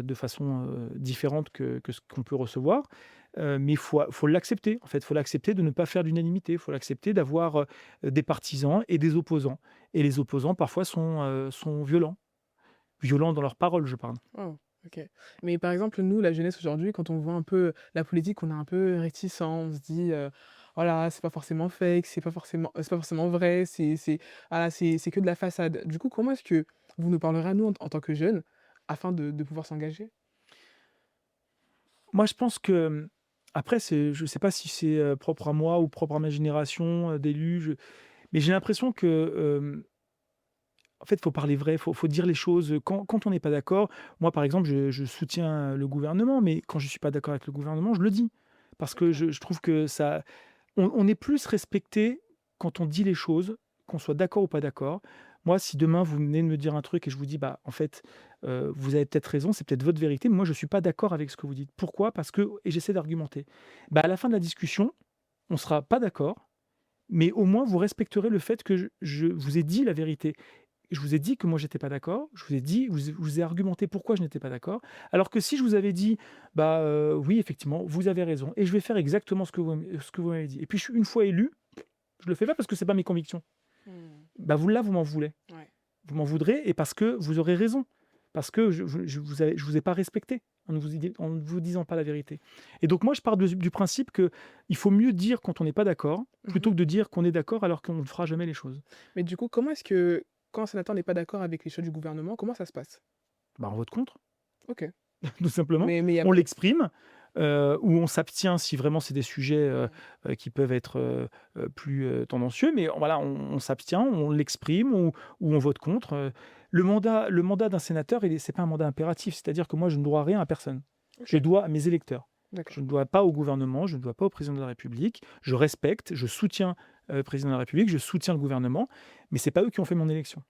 de façon, différente que ce qu'on peut recevoir, mais il faut l'accepter, en fait. Il faut l'accepter de ne pas faire l'unanimité. Il faut l'accepter d'avoir, des partisans et des opposants et les opposants parfois sont violents. Violents dans leurs paroles, je parle. Oh, OK. Mais par exemple, nous, la jeunesse aujourd'hui, quand on voit un peu la politique, on est un peu réticent. On se dit, «Voilà, c'est pas forcément fake, c'est pas forcément vrai, c'est voilà, c'est que de la façade». Du coup, comment est-ce que vous nous parlerez à nous en tant que jeunes, afin de pouvoir s'engager? Moi, je pense que, après c'est je ne sais pas si c'est, propre à moi ou propre à ma génération, d'élus, mais j'ai l'impression que, en fait, il faut parler vrai, faut dire les choses, quand on n'est pas d'accord. Moi, par exemple, je soutiens le gouvernement, mais quand je suis pas d'accord avec le gouvernement, je le dis. Parce que D'accord. je trouve que ça on est plus respecté quand on dit les choses, qu'on soit d'accord ou pas d'accord. Moi, si demain vous venez de me dire un truc et je vous dis: «Bah, en fait, vous avez peut-être raison, c'est peut-être votre vérité, mais moi je suis pas d'accord avec ce que vous dites». Pourquoi? Parce que et j'essaie d'argumenter. Bah, à la fin de la discussion, on sera pas d'accord, mais au moins vous respecterez le fait que je vous ai dit la vérité. Je vous ai dit que moi j'étais pas d'accord, je vous ai dit, je vous ai argumenté pourquoi je n'étais pas d'accord. Alors que si je vous avais dit: «Bah, oui effectivement, vous avez raison et je vais faire exactement ce que vous m'avez dit» et puis je suis une fois élu, je le fais pas parce que c'est pas mes convictions. Mmh. Bah, vous là, vous m'en voulez. Ouais. Vous m'en voudrez et parce que vous aurez raison. Parce que je vous ai pas respecté en ne vous disant pas la vérité et donc moi je pars du principe que il faut mieux dire quand on n'est pas d'accord, Mmh. plutôt que de dire qu'on est d'accord alors qu'on ne fera jamais les choses. Mais du coup, comment est-ce que quand un sénateur n'est pas d'accord avec les choix du gouvernement, comment ça se passe? Bah, on vote contre. OK. Tout simplement. Mais il y a On pas l'exprime, ou on s'abstient si vraiment c'est des sujets, mmh. qui peuvent être, plus, tendancieux, mais voilà, on s'abstient, on l'exprime ou on vote contre, le mandat d'un sénateur, c'est pas un mandat impératif, c'est-à-dire que moi je ne dois rien à personne. Je OK, dois à mes électeurs. Je d'accord. ne dois pas au gouvernement, je ne dois pas au président de la République. Je respecte, je soutiens, le président de la République, je soutiens le gouvernement, mais c'est pas eux qui ont fait mon élection.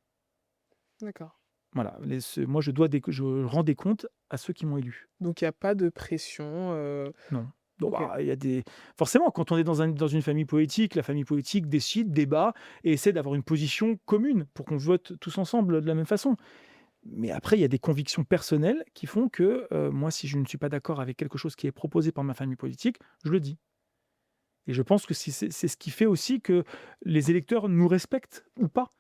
D'accord. Voilà, moi je rends des comptes à ceux qui m'ont élu. Donc il y a pas de pression, Non. Bon, OK. bah, il y a des forcément, quand on est dans une famille politique, la famille politique décide, débat et essaie d'avoir une position commune pour qu'on vote tous ensemble de la même façon. Mais après, il y a des convictions personnelles qui font que, moi, si je ne suis pas d'accord avec quelque chose qui est proposé par ma famille politique, je le dis et je pense que c'est ce qui fait aussi que les électeurs nous respectent ou pas.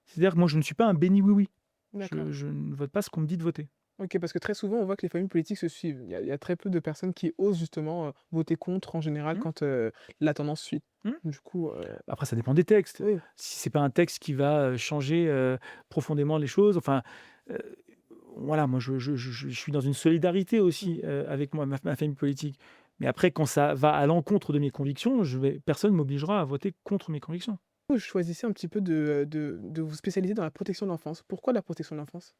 C'est-à-dire que moi, je ne suis pas un béni oui-oui. D'accord. Je ne vote pas ce qu'on me dit de voter. OK, parce que très souvent, on voit que les familles politiques se suivent. Il y a très peu de personnes qui osent justement, voter contre en général Mmh, quand, la tendance suit. mmh. Du coup, Après, ça dépend des textes. oui. Si c'est pas un texte qui va, changer, profondément les choses, enfin, heu, voilà, moi je suis dans une solidarité aussi, Mmh. avec ma famille politique. Mais après quand ça va à l'encontre de mes convictions, personne m'obligera à voter contre mes convictions. Vous choisissez un petit peu de vous spécialiser dans la protection de l'enfance. Pourquoi la protection de l'enfance?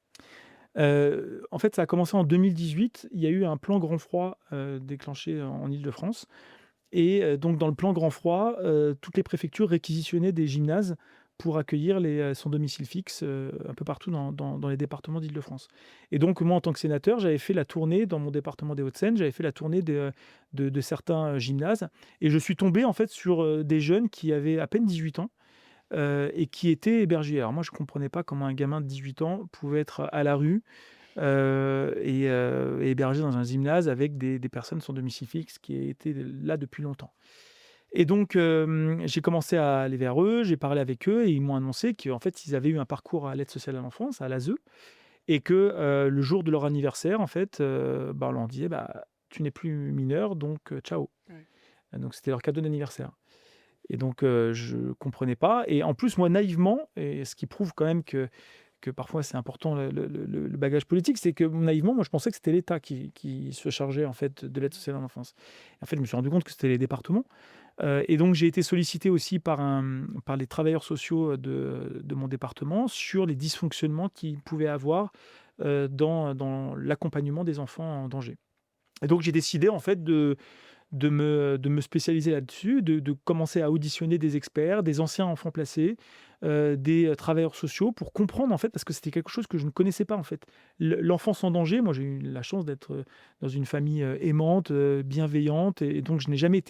En fait, ça a commencé en 2018. Il y a eu un plan grand froid, déclenché en Île-de-France et donc dans le plan grand froid, toutes les préfectures réquisitionnaient des gymnases pour accueillir sans domicile fixe, un peu partout dans les départements d'Île-de-France et donc moi, en tant que sénateur, j'avais fait la tournée dans mon département des Hauts-de-Seine, j'avais fait la tournée de certains, gymnases et je suis tombé, en fait, sur, des jeunes qui avaient à peine 18 ans, et qui étaient hébergés. Alors moi, je ne comprenais pas comment un gamin de 18 ans pouvait être à la rue, et hébergé dans un gymnase avec des personnes sans domicile fixe qui étaient là depuis longtemps. Et donc, j'ai commencé à aller vers eux, j'ai parlé avec eux et ils m'ont annoncé qu'en fait, ils avaient eu un parcours à l'aide sociale à l'enfance, à l'ASE et que, le jour de leur anniversaire, en fait, bah, on leur disait: «Bah, tu n'es plus mineur donc, ciao». Ouais. Donc c'était leur cadeau d'anniversaire et donc, je comprenais pas et en plus, moi, naïvement et ce qui prouve quand même que parfois c'est important le bagage politique, c'est que naïvement, moi je pensais que c'était l'État qui se chargeait en fait de l'aide sociale à l'enfance. En fait, je me suis rendu compte que c'était les départements, et donc j'ai été sollicité aussi par les travailleurs sociaux de mon département sur les dysfonctionnements qu'ils pouvaient avoir, dans l'accompagnement des enfants en danger et donc j'ai décidé en fait de me spécialiser là-dessus, de commencer à auditionner des experts, des anciens enfants placés, des, travailleurs sociaux pour comprendre en fait, parce que c'était quelque chose que je ne connaissais pas en fait. L'enfance en danger, moi j'ai eu la chance d'être, dans une famille, aimante, bienveillante et donc je n'ai jamais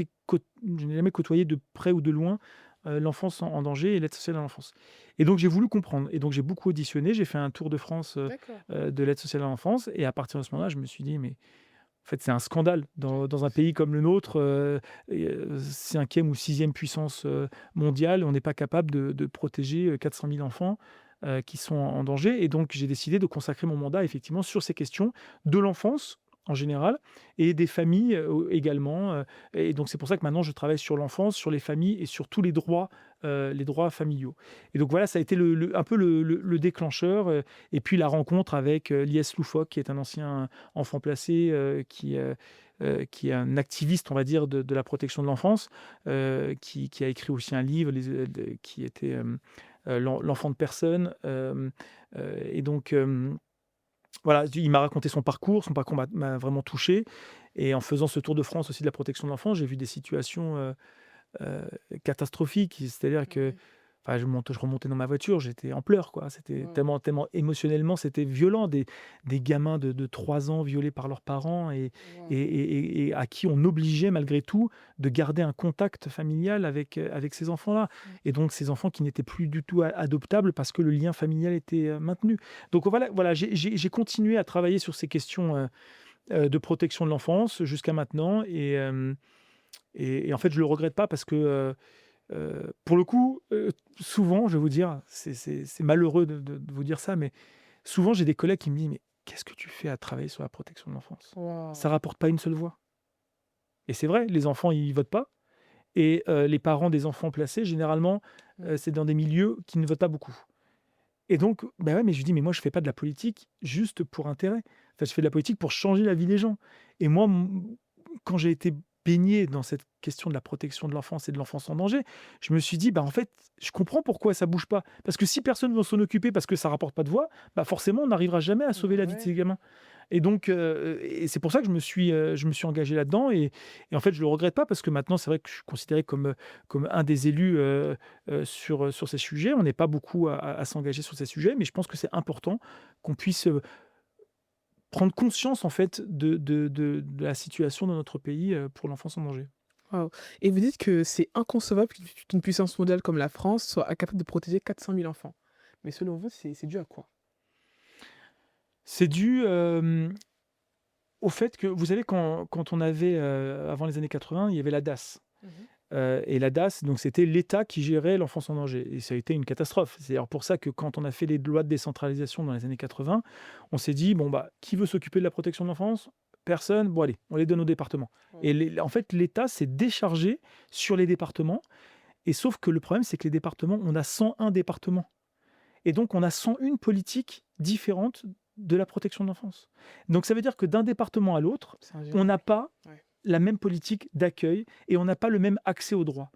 côtoyé de près ou de loin l'enfance en danger et l'aide sociale à l'enfance. Et donc j'ai voulu comprendre et donc j'ai beaucoup auditionné. J'ai fait un tour de France, D'accord. de l'aide sociale à l'enfance et à partir de ce moment-là, je me suis dit: «Mais en fait, c'est un scandale dans un pays comme le nôtre, 5e ou 6e puissance, mondiale, on n'est pas capable de protéger, 400 000 enfants, qui sont en danger et donc j'ai décidé de consacrer mon mandat effectivement sur ces questions de l'enfance en général et des familles, également, et donc c'est pour ça que maintenant je travaille sur l'enfance, sur les familles et sur tous les droits familiaux et donc voilà, ça a été un peu le déclencheur, et puis la rencontre avec, Lies Loufoque qui est un ancien enfant placé, qui est un activiste, on va dire, de la protection de l'enfance, qui a écrit aussi un livre qui était l'enfant de personne. Et donc, voilà, il m'a raconté son parcours m'a vraiment touché. Et en faisant ce tour de France aussi de la protection de l'enfance, j'ai vu des situations heu, catastrophique. C'est-à-dire que, Ouais. enfin, je remontais dans ma voiture, j'étais en pleurs, quoi. C'était Waouh. tellement émotionnellement, c'était violent. Des gamins de 3 ans violés par leurs parents Waouh. et à qui on obligeait malgré tout de garder un contact familial avec ces enfants-là Mmh. et donc ces enfants qui n'étaient plus du tout adoptables parce que le lien familial était, maintenu. Donc voilà, j'ai continué à travailler sur ces questions, de protection de l'enfance jusqu'à maintenant et en fait, je le regrette pas parce que, pour le coup, souvent, je vais vous dire, c'est malheureux de vous dire ça, mais souvent, j'ai des collègues qui me disent: «Mais qu'est-ce que tu fais à travailler sur la protection de l'enfance? Ça Waouh. rapporte pas une seule voix» et c'est vrai, les enfants, ils votent pas et les parents des enfants placés, généralement, Mmh. c'est dans des milieux qui ne votent pas beaucoup et donc bah, ouais, mais je lui dis: «Mais moi, je fais pas de la politique juste pour intérêt. Enfin, je fais de la politique pour changer la vie des gens» et moi, quand j'ai été baigné dans cette question de la protection de l'enfance et de l'enfance en danger, je me suis dit: «Bah, en fait, je comprends pourquoi ça bouge pas. Parce que si personne ne veut s'en occuper parce que ça rapporte pas de voix, bah, forcément, on n'arrivera jamais à sauver Bah, la vie de ouais. ces gamins» et donc et c'est pour ça que je me suis engagé là-dedans et en fait, je le regrette pas parce que maintenant, c'est vrai que je suis considéré comme un des élus, sur ces sujets. On n'est pas beaucoup à s'engager sur ces sujets, mais je pense que c'est important qu'on puisse, prendre conscience, en fait, de la situation dans notre pays, pour l'enfance en danger. Waouh, et vous dites que c'est inconcevable qu'une puissance mondiale comme la France soit incapable de protéger 400 000 enfants. Mais selon vous, c'est dû à quoi? C'est dû, au fait que vous savez quand on avait, avant les années 80, il y avait la DAS, Mmh. et la DAS, donc c'était l'État qui gérait l'enfance en danger et ça a été une catastrophe. C'est d'ailleurs pour ça que quand on a fait les lois de décentralisation dans les années 80, on s'est dit: «Bon, bah, qui veut s'occuper de la protection de l'enfance? Personne? Bon allez, on les donne aux départements» et Ouais. en fait, l'État s'est déchargé sur les départements et sauf que le problème, c'est que les départements, on a 101 départements. Et donc, on a 101 politiques différentes de la protection de l'enfance. Donc, ça veut dire que d'un département à l'autre, C'est on n'a ingérable. pas Ouais. la même politique d'accueil et on n'a pas le même accès aux droits.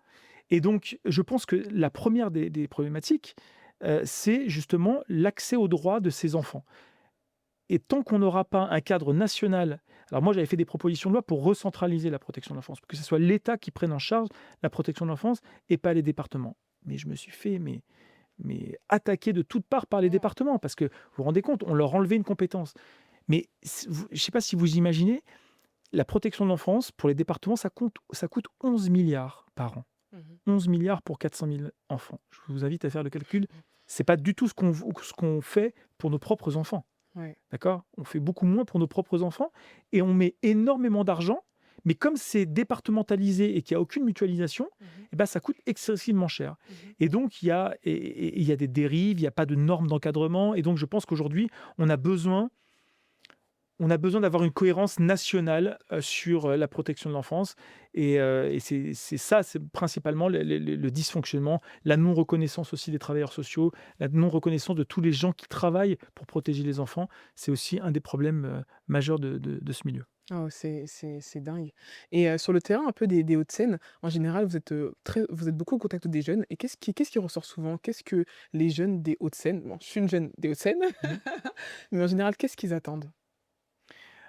Et donc, je pense que la première des problématiques, c'est justement l'accès aux droits de ces enfants. Et tant qu'on n'aura pas un cadre national, alors moi j'avais fait des propositions de loi pour recentraliser la protection de l'enfance, pour que ce soit l'État qui prenne en charge la protection de l'enfance et pas les départements. Mais je me suis fait attaqués de toutes parts par les Waouh! départements parce que vous vous rendez compte, on leur enlevait une compétence. Mais je ne sais pas si vous imaginez, la protection de l'enfance pour les départements, ça coûte 11 milliards par an. Mmh. 11 milliards pour 400 000 enfants. Je vous invite à faire le calcul. C'est pas du tout ce qu'on fait pour nos propres enfants. Ouais. D'accord? On fait beaucoup moins pour nos propres enfants et on met énormément d'argent, mais comme c'est départementalisé et qu'il y a aucune mutualisation, Mmh. et ben ça coûte excessivement cher. Mmh. Et donc il y a des dérives, il y a pas de normes d'encadrement et donc je pense qu'aujourd'hui, on a besoin on a besoin d'avoir une cohérence nationale, sur, la protection de l'enfance et c'est ça, c'est principalement le dysfonctionnement, la non-reconnaissance aussi des travailleurs sociaux, la non-reconnaissance de tous les gens qui travaillent pour protéger les enfants. C'est aussi un des problèmes, majeurs de ce milieu. Oh, c'est dingue, et sur le terrain un peu des Hauts-de-Seine, en général, vous êtes beaucoup au contact des jeunes, et qu'est-ce qui ressort souvent? Qu'est-ce que les jeunes des Hauts-de-Seine, bon, je suis une jeune des Hauts-de-Seine, Mmh. mais en général, qu'est-ce qu'ils attendent?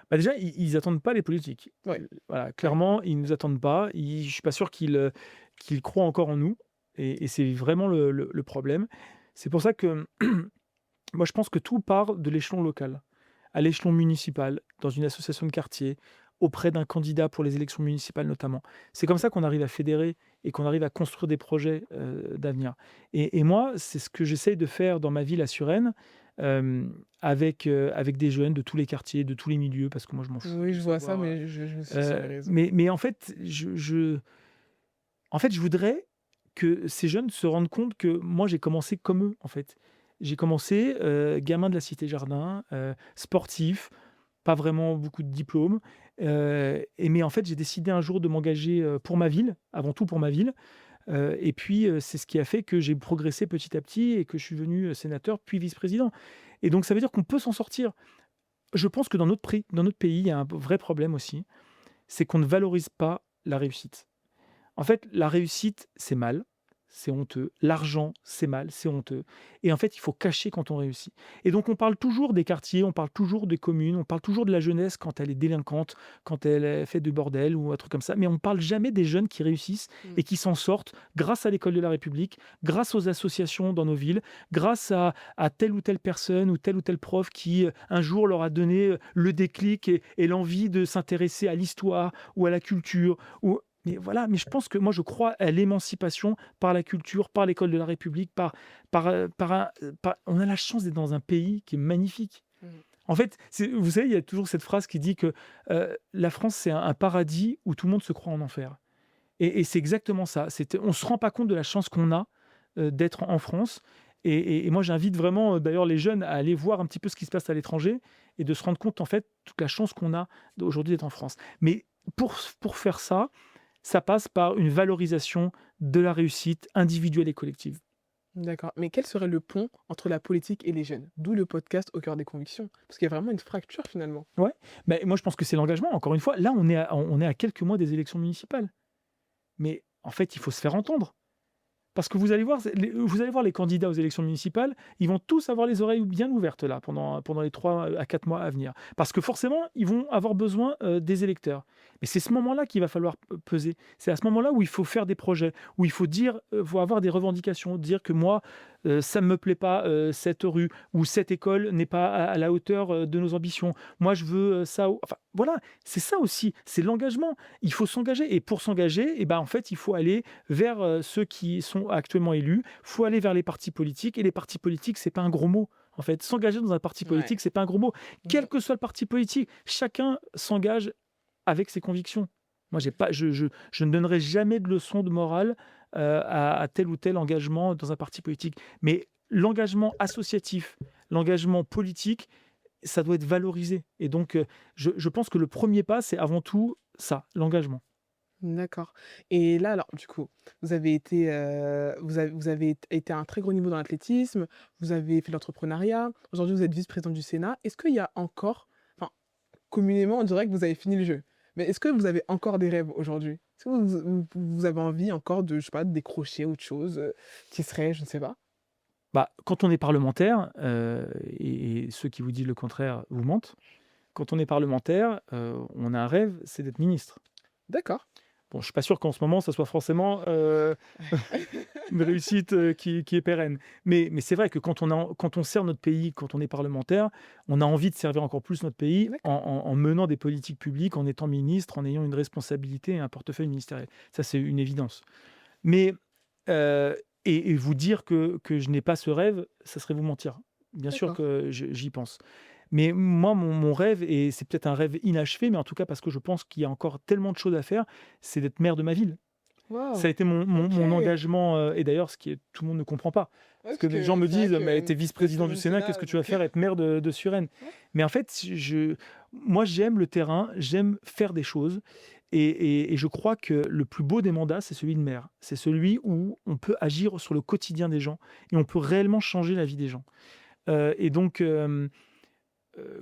Bah, déjà, ils attendent pas les politiques. Ouais, Voilà, ouais. clairement, ils nous attendent pas. Je suis pas sûr qu'ils croient encore en nous et c'est vraiment le problème. C'est pour ça que moi, je pense que tout part de l'échelon local. À l'échelon municipal, dans une association de quartier, auprès d'un candidat pour les élections municipales notamment. C'est comme ça qu'on arrive à fédérer et qu'on arrive à construire des projets, d'avenir. Et moi, c'est ce que j'essaye de faire dans ma ville à Suresnes, avec des jeunes de tous les quartiers, de tous les milieux, parce que moi je m'en fous Oui, de je vois ça, savoir, mais je suis sur les réseaux. mais en fait, je voudrais que ces jeunes se rendent compte que moi, j'ai commencé comme eux, en fait. J'ai commencé, gamin de la cité Jardin, sportif, pas vraiment beaucoup de diplômes, mais en fait, j'ai décidé un jour de m'engager, pour ma ville, avant tout pour ma ville, et puis, c'est ce qui a fait que j'ai progressé petit à petit et que je suis devenu, sénateur puis vice-président, et donc ça veut dire qu'on peut s'en sortir. Je pense que dans notre pays, il y a un vrai problème aussi, c'est qu'on ne valorise pas la réussite. En fait, la réussite, c'est mal, c'est honteux. L'argent, c'est mal, c'est honteux. Et en fait, il faut cacher quand on réussit. Et donc, on parle toujours des quartiers, on parle toujours des communes, on parle toujours de la jeunesse quand elle est délinquante, quand elle fait du bordel ou un truc comme ça. Mais on ne parle jamais des jeunes qui réussissent Mmh. et qui s'en sortent grâce à l'école de la République, grâce aux associations dans nos villes, grâce à telle ou telle personne ou tel prof qui, un jour, leur a donné le déclic et l'envie de s'intéresser à l'histoire ou à la culture. Mais voilà, mais je pense que moi je crois à l'émancipation par la culture, par l'école de la République, on a la chance d'être dans un pays qui est magnifique. Mmh. En fait, vous savez, il y a toujours cette phrase qui dit que, la France, c'est un paradis où tout le monde se croit en enfer, et c'est exactement ça. On se rend pas compte de la chance qu'on a, d'être en France, et moi j'invite vraiment, d'ailleurs les jeunes à aller voir un petit peu ce qui se passe à l'étranger et de se rendre compte, en fait, toute la chance qu'on a aujourd'hui d'être en France. Mais pour faire ça, ça passe par une valorisation de la réussite individuelle et collective. D'accord. Mais quel serait le pont entre la politique et les jeunes? D'où le podcast Au cœur des convictions. Parce qu'il y a vraiment une fracture finalement. Ouais, moi je pense que c'est l'engagement, encore une fois. Là, on est à quelques mois des élections municipales. Mais en fait, il faut se faire entendre. Parce que vous allez voir les candidats aux élections municipales, ils vont tous avoir les oreilles bien ouvertes là pendant les 3 à 4 mois à venir. Parce que forcément, ils vont avoir besoin, des électeurs. Mais c'est ce moment-là qu'il va falloir peser. C'est à ce moment-là où il faut faire des projets, où il faut dire, faut avoir des revendications, dire que moi, ça ne me plaît pas, cette rue ou cette école n'est pas à la hauteur, de nos ambitions. Moi, je veux, ça ou enfin voilà, c'est ça aussi, c'est l'engagement. Il faut s'engager, et pour s'engager, et ben, en fait, il faut aller vers, ceux qui sont actuellement élus. Il faut aller vers les partis politiques, et les partis politiques, c'est pas un gros mot, en fait. S'engager dans un parti Ouais. politique, c'est pas un gros mot. Mmh. Quel que soit le parti politique, chacun s'engage avec ses convictions. Moi, j'ai pas je ne donnerai jamais de leçon de morale, à tel ou tel engagement dans un parti politique. Mais l'engagement associatif, l'engagement politique, ça doit être valorisé, et donc je pense que le premier pas, c'est avant tout ça, l'engagement. D'accord. Et là, alors, du coup, vous avez été, été à un très gros niveau dans l'athlétisme, vous avez fait de l'entrepreneuriat. Aujourd'hui, vous êtes vice-président du Sénat. Est-ce qu'il y a encore, enfin, communément, on dirait que vous avez fini le jeu. Mais est-ce que vous avez encore des rêves aujourd'hui? Est-ce que vous avez envie encore de, je sais pas, de décrocher autre chose, qui serait, je ne sais pas? Bah, quand on est parlementaire, et ceux qui vous disent le contraire vous mentent. Quand on est parlementaire, on a un rêve, c'est d'être ministre. D'accord. Bon, je suis pas sûr qu'en ce moment, ça soit forcément, une réussite, qui est pérenne. Mais c'est vrai que quand on sert notre pays, quand on est parlementaire, on a envie de servir encore plus notre pays D'accord. en menant des politiques publiques, en étant ministre, en ayant une responsabilité et un portefeuille ministériel. Ça, c'est une évidence. Mais, et vous dire que je n'ai pas ce rêve, ça serait vous mentir. Bien sûr D'accord. que j'y pense. Mais moi, mon rêve, et c'est peut-être un rêve inachevé, mais en tout cas parce que je pense qu'il y a encore tellement de choses à faire, c'est d'être maire de ma ville. Ça a Waouh! été mon OK. engagement, et d'ailleurs ce qui est tout le monde ne comprend pas. Ouais, Parce parce que les gens que me c'est vrai disent: «Mais que tu es vous êtes vice-président du président du Sénat, qu'est-ce Sénat, que tu vas donc faire? Être maire de Suresnes?» ouais. Mais en fait, moi j'aime le terrain, j'aime faire des choses, et je crois que le plus beau des mandats, c'est celui de maire. C'est celui où on peut agir sur le quotidien des gens et on peut réellement changer la vie des gens. Et donc,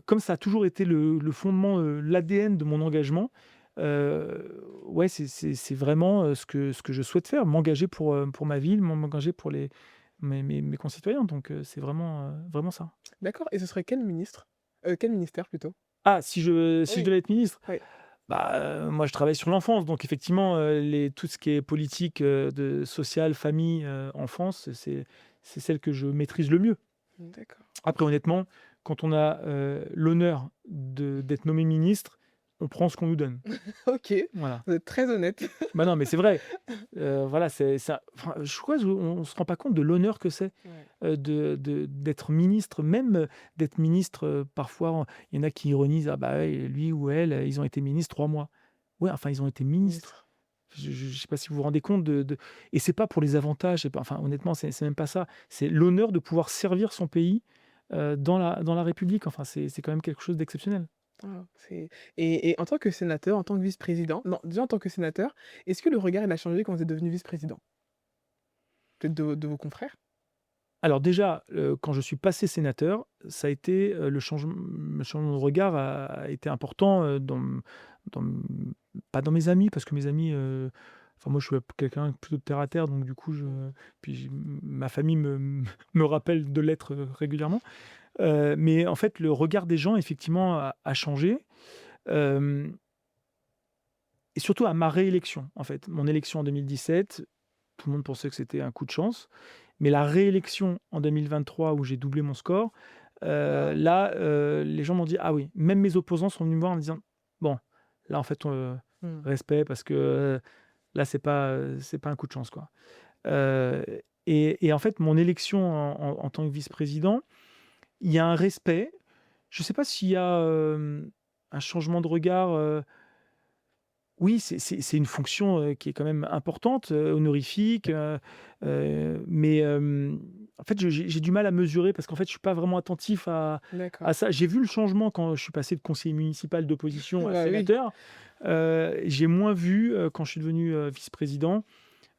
comme ça a toujours été le fondement, l'ADN de mon engagement, ouais, c'est vraiment, ce que je souhaite faire, m'engager pour ma ville, m'engager pour mes concitoyens, donc c'est vraiment ça. D'accord, et ce serait quel ministre? Quel ministère plutôt? Ah, si je Oui, devais être ministre? oui. Bah, moi je travaille sur l'enfance, donc effectivement, tout ce qui est politique, de sociale, famille, enfance, c'est celle que je maîtrise le mieux. D'accord. Après honnêtement, quand on a, l'honneur d'être nommé ministre, on prend ce qu'on nous donne. OK, Voilà. vous êtes très honnête. Bah, non, mais c'est vrai. Voilà, c'est ça enfin, je crois on se rend pas compte de l'honneur que c'est, Ouais, d'être ministre, même, d'être ministre, parfois, il y en a qui ironisent: «Ah bah, ouais, lui ou elle, ils ont été ministres 3 mois». Ouais, enfin, ils ont été ministres. ministre. Je sais pas si vous vous rendez compte de et c'est pas pour les avantages, c'est pas enfin, honnêtement, c'est même pas ça. C'est l'honneur de pouvoir servir son pays, dans la République. Enfin, c'est quand même quelque chose d'exceptionnel. Ah, c'est et en tant que sénateur, en tant que vice-président non, déjà en tant que sénateur, est-ce que le regard il a changé quand vous êtes devenu vice-président? Peut-être de vos confrères? Alors déjà, quand je suis passé sénateur, ça a été, le changement de regard a été important, dans m pas dans mes amis parce que mes amis, enfin moi je suis quelqu'un plutôt de terre à terre donc du coup puis ma famille me rappelle de l'être, régulièrement. Mais en fait le regard des gens effectivement a changé, hem et surtout à ma réélection en fait. Mon élection en 2017, tout le monde pensait que c'était un coup de chance, mais la réélection en 2023 où j'ai doublé mon score, Waouh! là, les gens m'ont dit: «Ah oui», même mes opposants sont venus me voir en me disant: «Bon, là en fait, Mmh. respect parce que, là c'est pas un coup de chance quoi». Heu et en fait mon élection en tant que vice-président, il y a un respect. Je ne sais pas s'il y a, un changement de regard, oui, c'est une fonction, qui est quand même importante, honorifique, mais en fait, j'ai du mal à mesurer parce qu'en fait, je suis pas vraiment attentif à D'accord. ça. J'ai vu le changement quand je suis passé de conseiller municipal d'opposition à Bah, oui. sénateur. J'ai moins vu, quand je suis devenu, vice-président,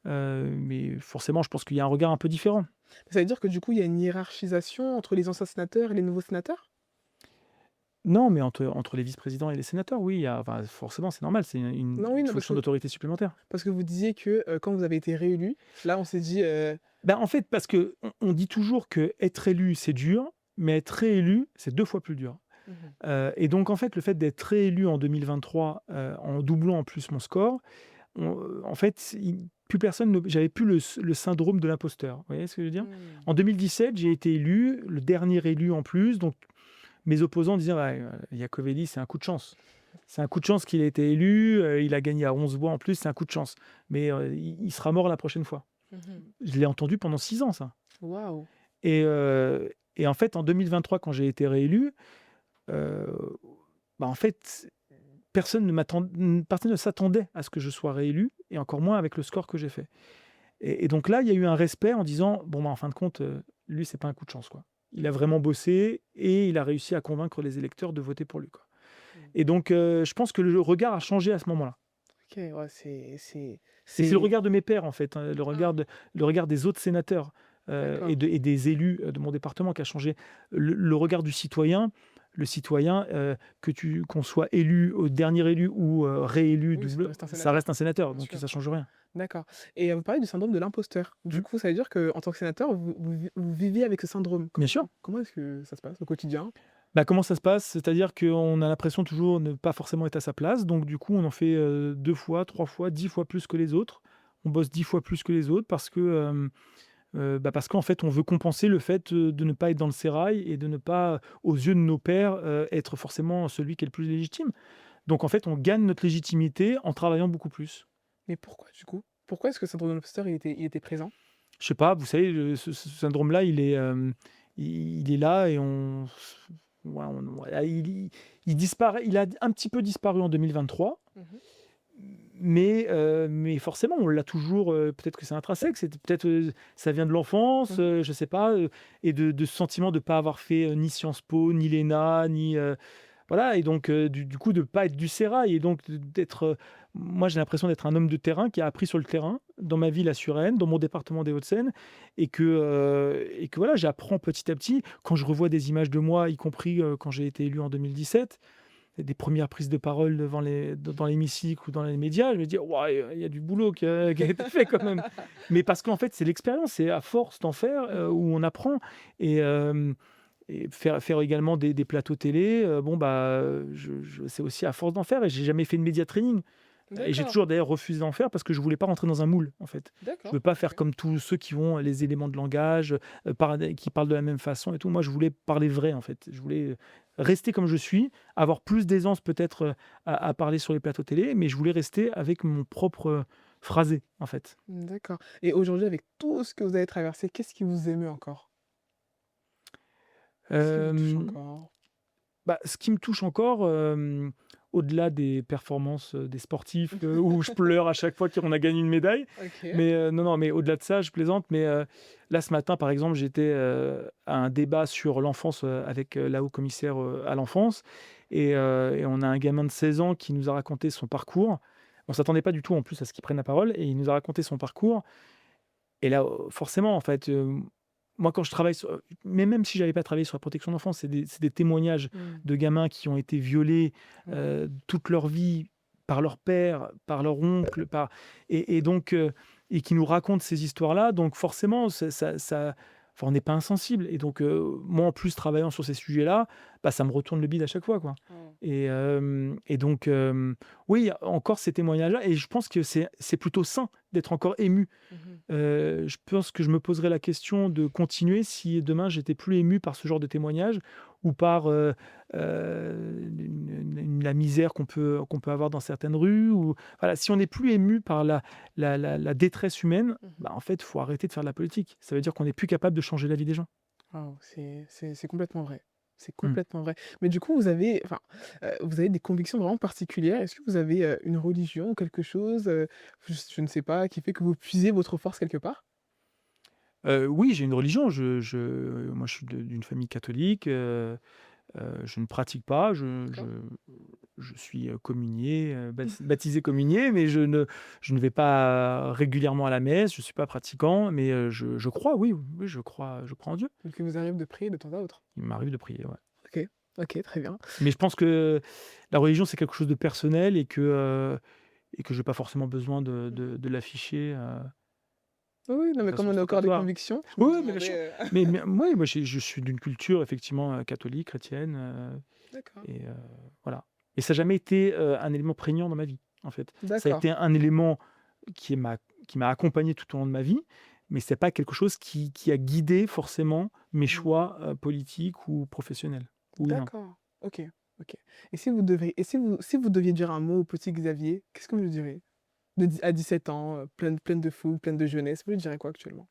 mais forcément, je pense qu'il y a un regard un peu différent. Ça veut dire que du coup, il y a une hiérarchisation entre les anciens sénateurs et les nouveaux sénateurs? Non, mais entre les vice-présidents et les sénateurs, oui, il y a enfin, forcément, c'est normal, c'est Non, oui, une non, fonction d'autorité supplémentaire. parce que vous disiez que, quand vous avez été réélu, là, on s'est dit, Ben en fait, parce qu'on dit toujours que être élu, c'est dur, mais être réélu, c'est 2 fois plus dur. mmh Et donc en fait, le fait d'être réélu en 2023, en doublant en plus mon score, en fait, plus personne ne j'avais plus le syndrome de l'imposteur. Vous voyez ce que je veux dire? Mmh. En 2017, j'ai été élu, le dernier élu en plus, donc mes opposants disaient: «Ouais, Iacovelli, c'est un coup de chance. C'est un coup de chance qu'il ait été élu, il a gagné à 11 voix en plus, c'est un coup de chance. Mais, il sera mort la prochaine fois». Mmh. Je l'ai entendu pendant 6 ans ça. Waouh! Et en fait, en 2023, quand j'ai été réélu, heu, bah, en fait, personne ne s'attendait à ce que je sois réélu et encore moins avec le score que j'ai fait. Et donc là, il y a eu un respect en disant: «Bon, bah, en fin de compte, lui, c'est pas un coup de chance, quoi. Il a vraiment bossé et il a réussi à convaincre les électeurs de voter pour lui, quoi». Mmh. Et donc je pense que le regard a changé à ce moment-là. OK, ouais, Et c'est le c'est regard de mes pairs, en fait, hein, ah, le regard des autres sénateurs, d'accord. et des élus, de mon département qui a changé. Le regard du citoyen, le citoyen, qu'on soit élu au dernier élu ou, réélu Oui, ça double, reste un ça sénateur, reste un sénateur, bien donc sûr. ça change rien. D'accord et vous parlez du syndrome de l'imposteur. Du Mmh. coup, ça veut dire qu'en tant que sénateur, vous vivez avec ce syndrome. Bien sûr. Comment est-ce que ça se passe au quotidien? Bah, comment ça se passe? C'est-à-dire qu'on a l'impression toujours ne pas forcément être à sa place, donc du coup, on en fait, 2 fois, 3 fois, 10 fois plus que les autres. On bosse 10 fois plus que les autres parce que, bah, parce qu'en fait, on veut compenser le fait, de ne pas être dans le sérail et de ne pas, aux yeux de nos pairs, être forcément celui qui est le plus légitime. Donc en fait, on gagne notre légitimité en travaillant beaucoup plus. Mais pourquoi du coup? Pourquoi est-ce que ce syndrome de l'imposteur il était présent? Je sais pas, vous savez, ce syndrome-là, il est là et ouais, voilà, il disparaît, il a un petit peu disparu en 2023. Mmh. Mais forcément, on l'a toujours, peut-être que c'est intrinsèque, c'est peut-être, ça vient de l'enfance, Mmh. je sais pas, et de ce sentiment de pas avoir fait, ni Sciences Po, ni l'ENA, ni, voilà, et donc du coup de pas être du sérail et donc d'être, moi j'ai l'impression d'être un homme de terrain qui a appris sur le terrain, dans ma ville à Suresnes, dans mon département des Hauts-de-Seine, et que voilà, j'apprends petit à petit. Quand je revois des images de moi, y compris, quand j'ai été élu en 2017, des premières prises de parole dans l'hémicycle ou dans les médias, je me dis: «Waouh, il y a du boulot qui a été fait quand même». Mais parce qu'en fait, c'est l'expérience, c'est à force d'en faire, Mmh. où on apprend. Et faire également des plateaux télé, bon, bah, c'est aussi à force d'en faire, et j'ai jamais fait de média training. Et j'ai D'accord, toujours d'ailleurs refusé d'en faire parce que je voulais pas rentrer dans un moule, en fait. Je d'accord, veux pas faire OK. comme tous ceux qui ont les éléments de langage, qui parlent de la même façon et tout. Moi, je voulais parler vrai, en fait. Je voulais rester comme je suis, avoir plus d'aisance peut-être, à parler sur les plateaux télé, mais je voulais rester avec mon propre, phrasé, en fait. D'accord et aujourd'hui, avec tout ce que vous avez traversé, qu'est-ce qui vous émeut encore? Qu'est-ce qui vous touche Hem encore? Bah, ce qui me touche encore, au-delà des performances, des sportifs, où je pleure à chaque fois qu'on a gagné une médaille, OK. mais non, non, mais au-delà de ça, je plaisante, mais là, ce matin, par exemple, j'étais, à un débat sur l'enfance, avec, la haut commissaire, à l'enfance et on a un gamin de 16 ans qui nous a raconté son parcours. On s'attendait pas du tout, en plus, à ce qu'il prenne la parole et il nous a raconté son parcours et là, forcément, en fait, moi, quand je travaille sur mais même si j'avais pas travaillé sur la protection de l'enfance, c'est des témoignages Mmh. de gamins qui ont été violés, Ouais. toute leur vie par leur père, par leur oncle, et donc et qui nous racontent ces histoires-là, donc forcément, ça enfin, on n'est pas insensible et donc moi, en plus, travaillant sur ces sujets-là, bah, ça me retourne le bide à chaque fois, quoi Mmh. et donc oui, encore ces témoignages-là et je pense que c'est plutôt sain d'être encore ému. Mmh. Je pense que je me poserais la question de continuer si demain j'étais plus ému par ce genre de témoignages ou par, la misère qu'on peut avoir dans certaines rues ou voilà, si on n'est plus ému par la détresse humaine, Mmh. bah, en fait, il faut arrêter de faire de la politique. Ça veut dire qu'on n'est plus capable de changer la vie des gens. Waouh, c'est complètement vrai. C'est Mmh. complètement vrai. Mais du coup, vous avez des convictions vraiment particulières? Est-ce que vous avez, une religion ou quelque chose, je ne sais pas, qui fait que vous puisez votre force quelque part? Oui, j'ai une religion, moi je suis d'une famille catholique, je ne pratique pas, D'accord. je suis, communié, baptisé, communié, mais je ne vais pas régulièrement à la messe, je ne suis pas pratiquant, mais je crois, oui, oui, je crois en Dieu. Donc il vous arrive de prier de temps à autre? Il m'arrive de prier, ouais. OK. OK, très bien. Mais je pense que la religion, c'est quelque chose de personnel et que j'ai pas forcément besoin de l'afficher, Oui, oui, non, de mais comme façon on a encore des ostentatoire. convictions, je me Oui, oui, mais bien sûr. demandais, Mais ouais, moi je suis d'une culture effectivement, catholique, chrétienne, D'accord, et voilà. Et ça n'a jamais été, un élément prégnant dans ma vie, en fait. Ça a d'accord. été un élément qui m'a qui m'a accompagné tout au long de ma vie, mais c'est pas quelque chose qui a guidé forcément mes Mmh. choix, politiques ou professionnels. Oui, non. D'accord. OK, OK. Et si vous deviez dire un mot au petit Xavier, qu'est-ce que vous lui direz? À 17 ans, pleine de fougue, pleine de jeunesse, vous lui direz quoi actuellement?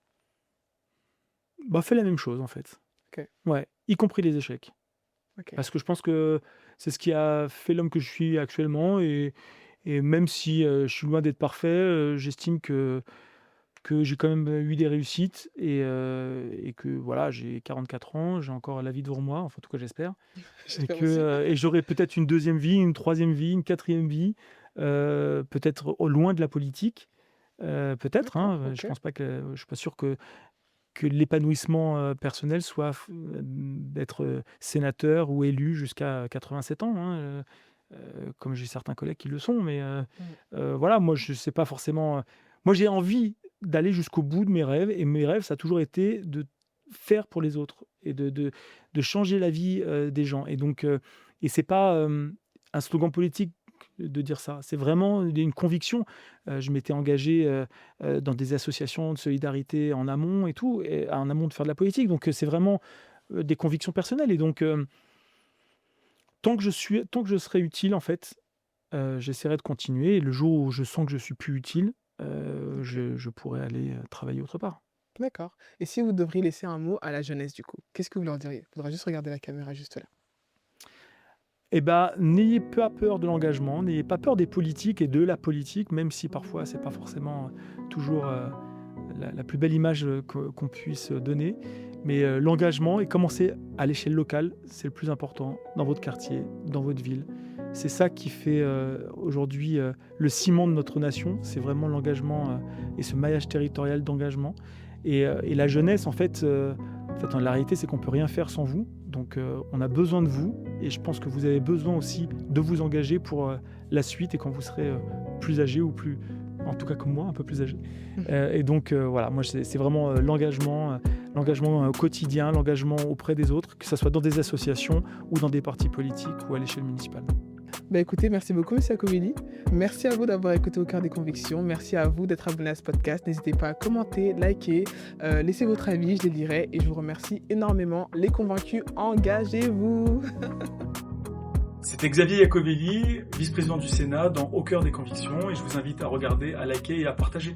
Bah, fais la même chose, en fait. OK, Ouais, y compris les échecs. OK. Parce que je pense que c'est ce qui a fait l'homme que je suis actuellement et même si, je suis loin d'être parfait, j'estime que j'ai quand même, eu des réussites et que voilà, j'ai 44 ans, j'ai encore la vie devant moi, enfin en tout cas j'espère J'espère aussi. et j'aurai peut-être une deuxième vie, une troisième vie, une quatrième vie, peut-être au loin de la politique, peut-être, D'accord, hein, je OK. pense pas je suis pas sûr que l'épanouissement, personnel soit d'être, sénateur ou élu jusqu'à 87 ans, hein, comme j'ai certains collègues qui le sont, mais Mmh. voilà, moi je sais pas forcément, moi j'ai envie d'aller jusqu'au bout de mes rêves et mes rêves, ça a toujours été de faire pour les autres et de changer la vie, des gens et donc et c'est pas, un slogan politique de dire ça. C'est vraiment une conviction. Je m'étais engagé, dans des associations de solidarité en amont et tout et en amont de faire de la politique donc c'est vraiment, des convictions personnelles et donc tant que je serai utile en fait, j'essaierai de continuer et le jour où je sens que je suis plus utile, OK, je pourrai aller, travailler autre part. d'accord. Et si vous devriez laisser un mot à la jeunesse du coup, qu'est-ce que vous leur diriez? Faudra juste regarder la caméra juste là. Eh ben, n'ayez pas peur de l'engagement, n'ayez pas peur des politiques et de la politique, même si parfois c'est pas forcément, toujours, la plus belle image, qu'on puisse donner. Mais, l'engagement et commencer à l'échelle locale, c'est le plus important dans votre quartier, dans votre ville. C'est ça qui fait, aujourd'hui, le ciment de notre nation, c'est vraiment l'engagement, et ce maillage territorial d'engagement et la jeunesse en fait, la réalité c'est qu'on peut rien faire sans vous. Donc, on a besoin de vous et je pense que vous avez besoin aussi de vous engager pour, la suite et quand vous serez, plus âgé ou plus en tout cas comme moi, un peu plus âgé. Et donc voilà, moi c'est vraiment, l'engagement, quotidien, l'engagement auprès des autres, que ça soit dans des associations ou dans des partis politiques ou à l'échelle municipale. Bah, écoutez, merci beaucoup monsieur Acovelli. Merci à vous d'avoir écouté Au cœur des convictions. Merci à vous d'être abonné à ce podcast. N'hésitez pas à commenter, liker, laisser votre avis, je les lirai et je vous remercie énormément. Les convaincus, engagez-vous! C'était Xavier Iacovelli, vice-président du Sénat dans Au cœur des convictions, et je vous invite à regarder, à liker et à partager.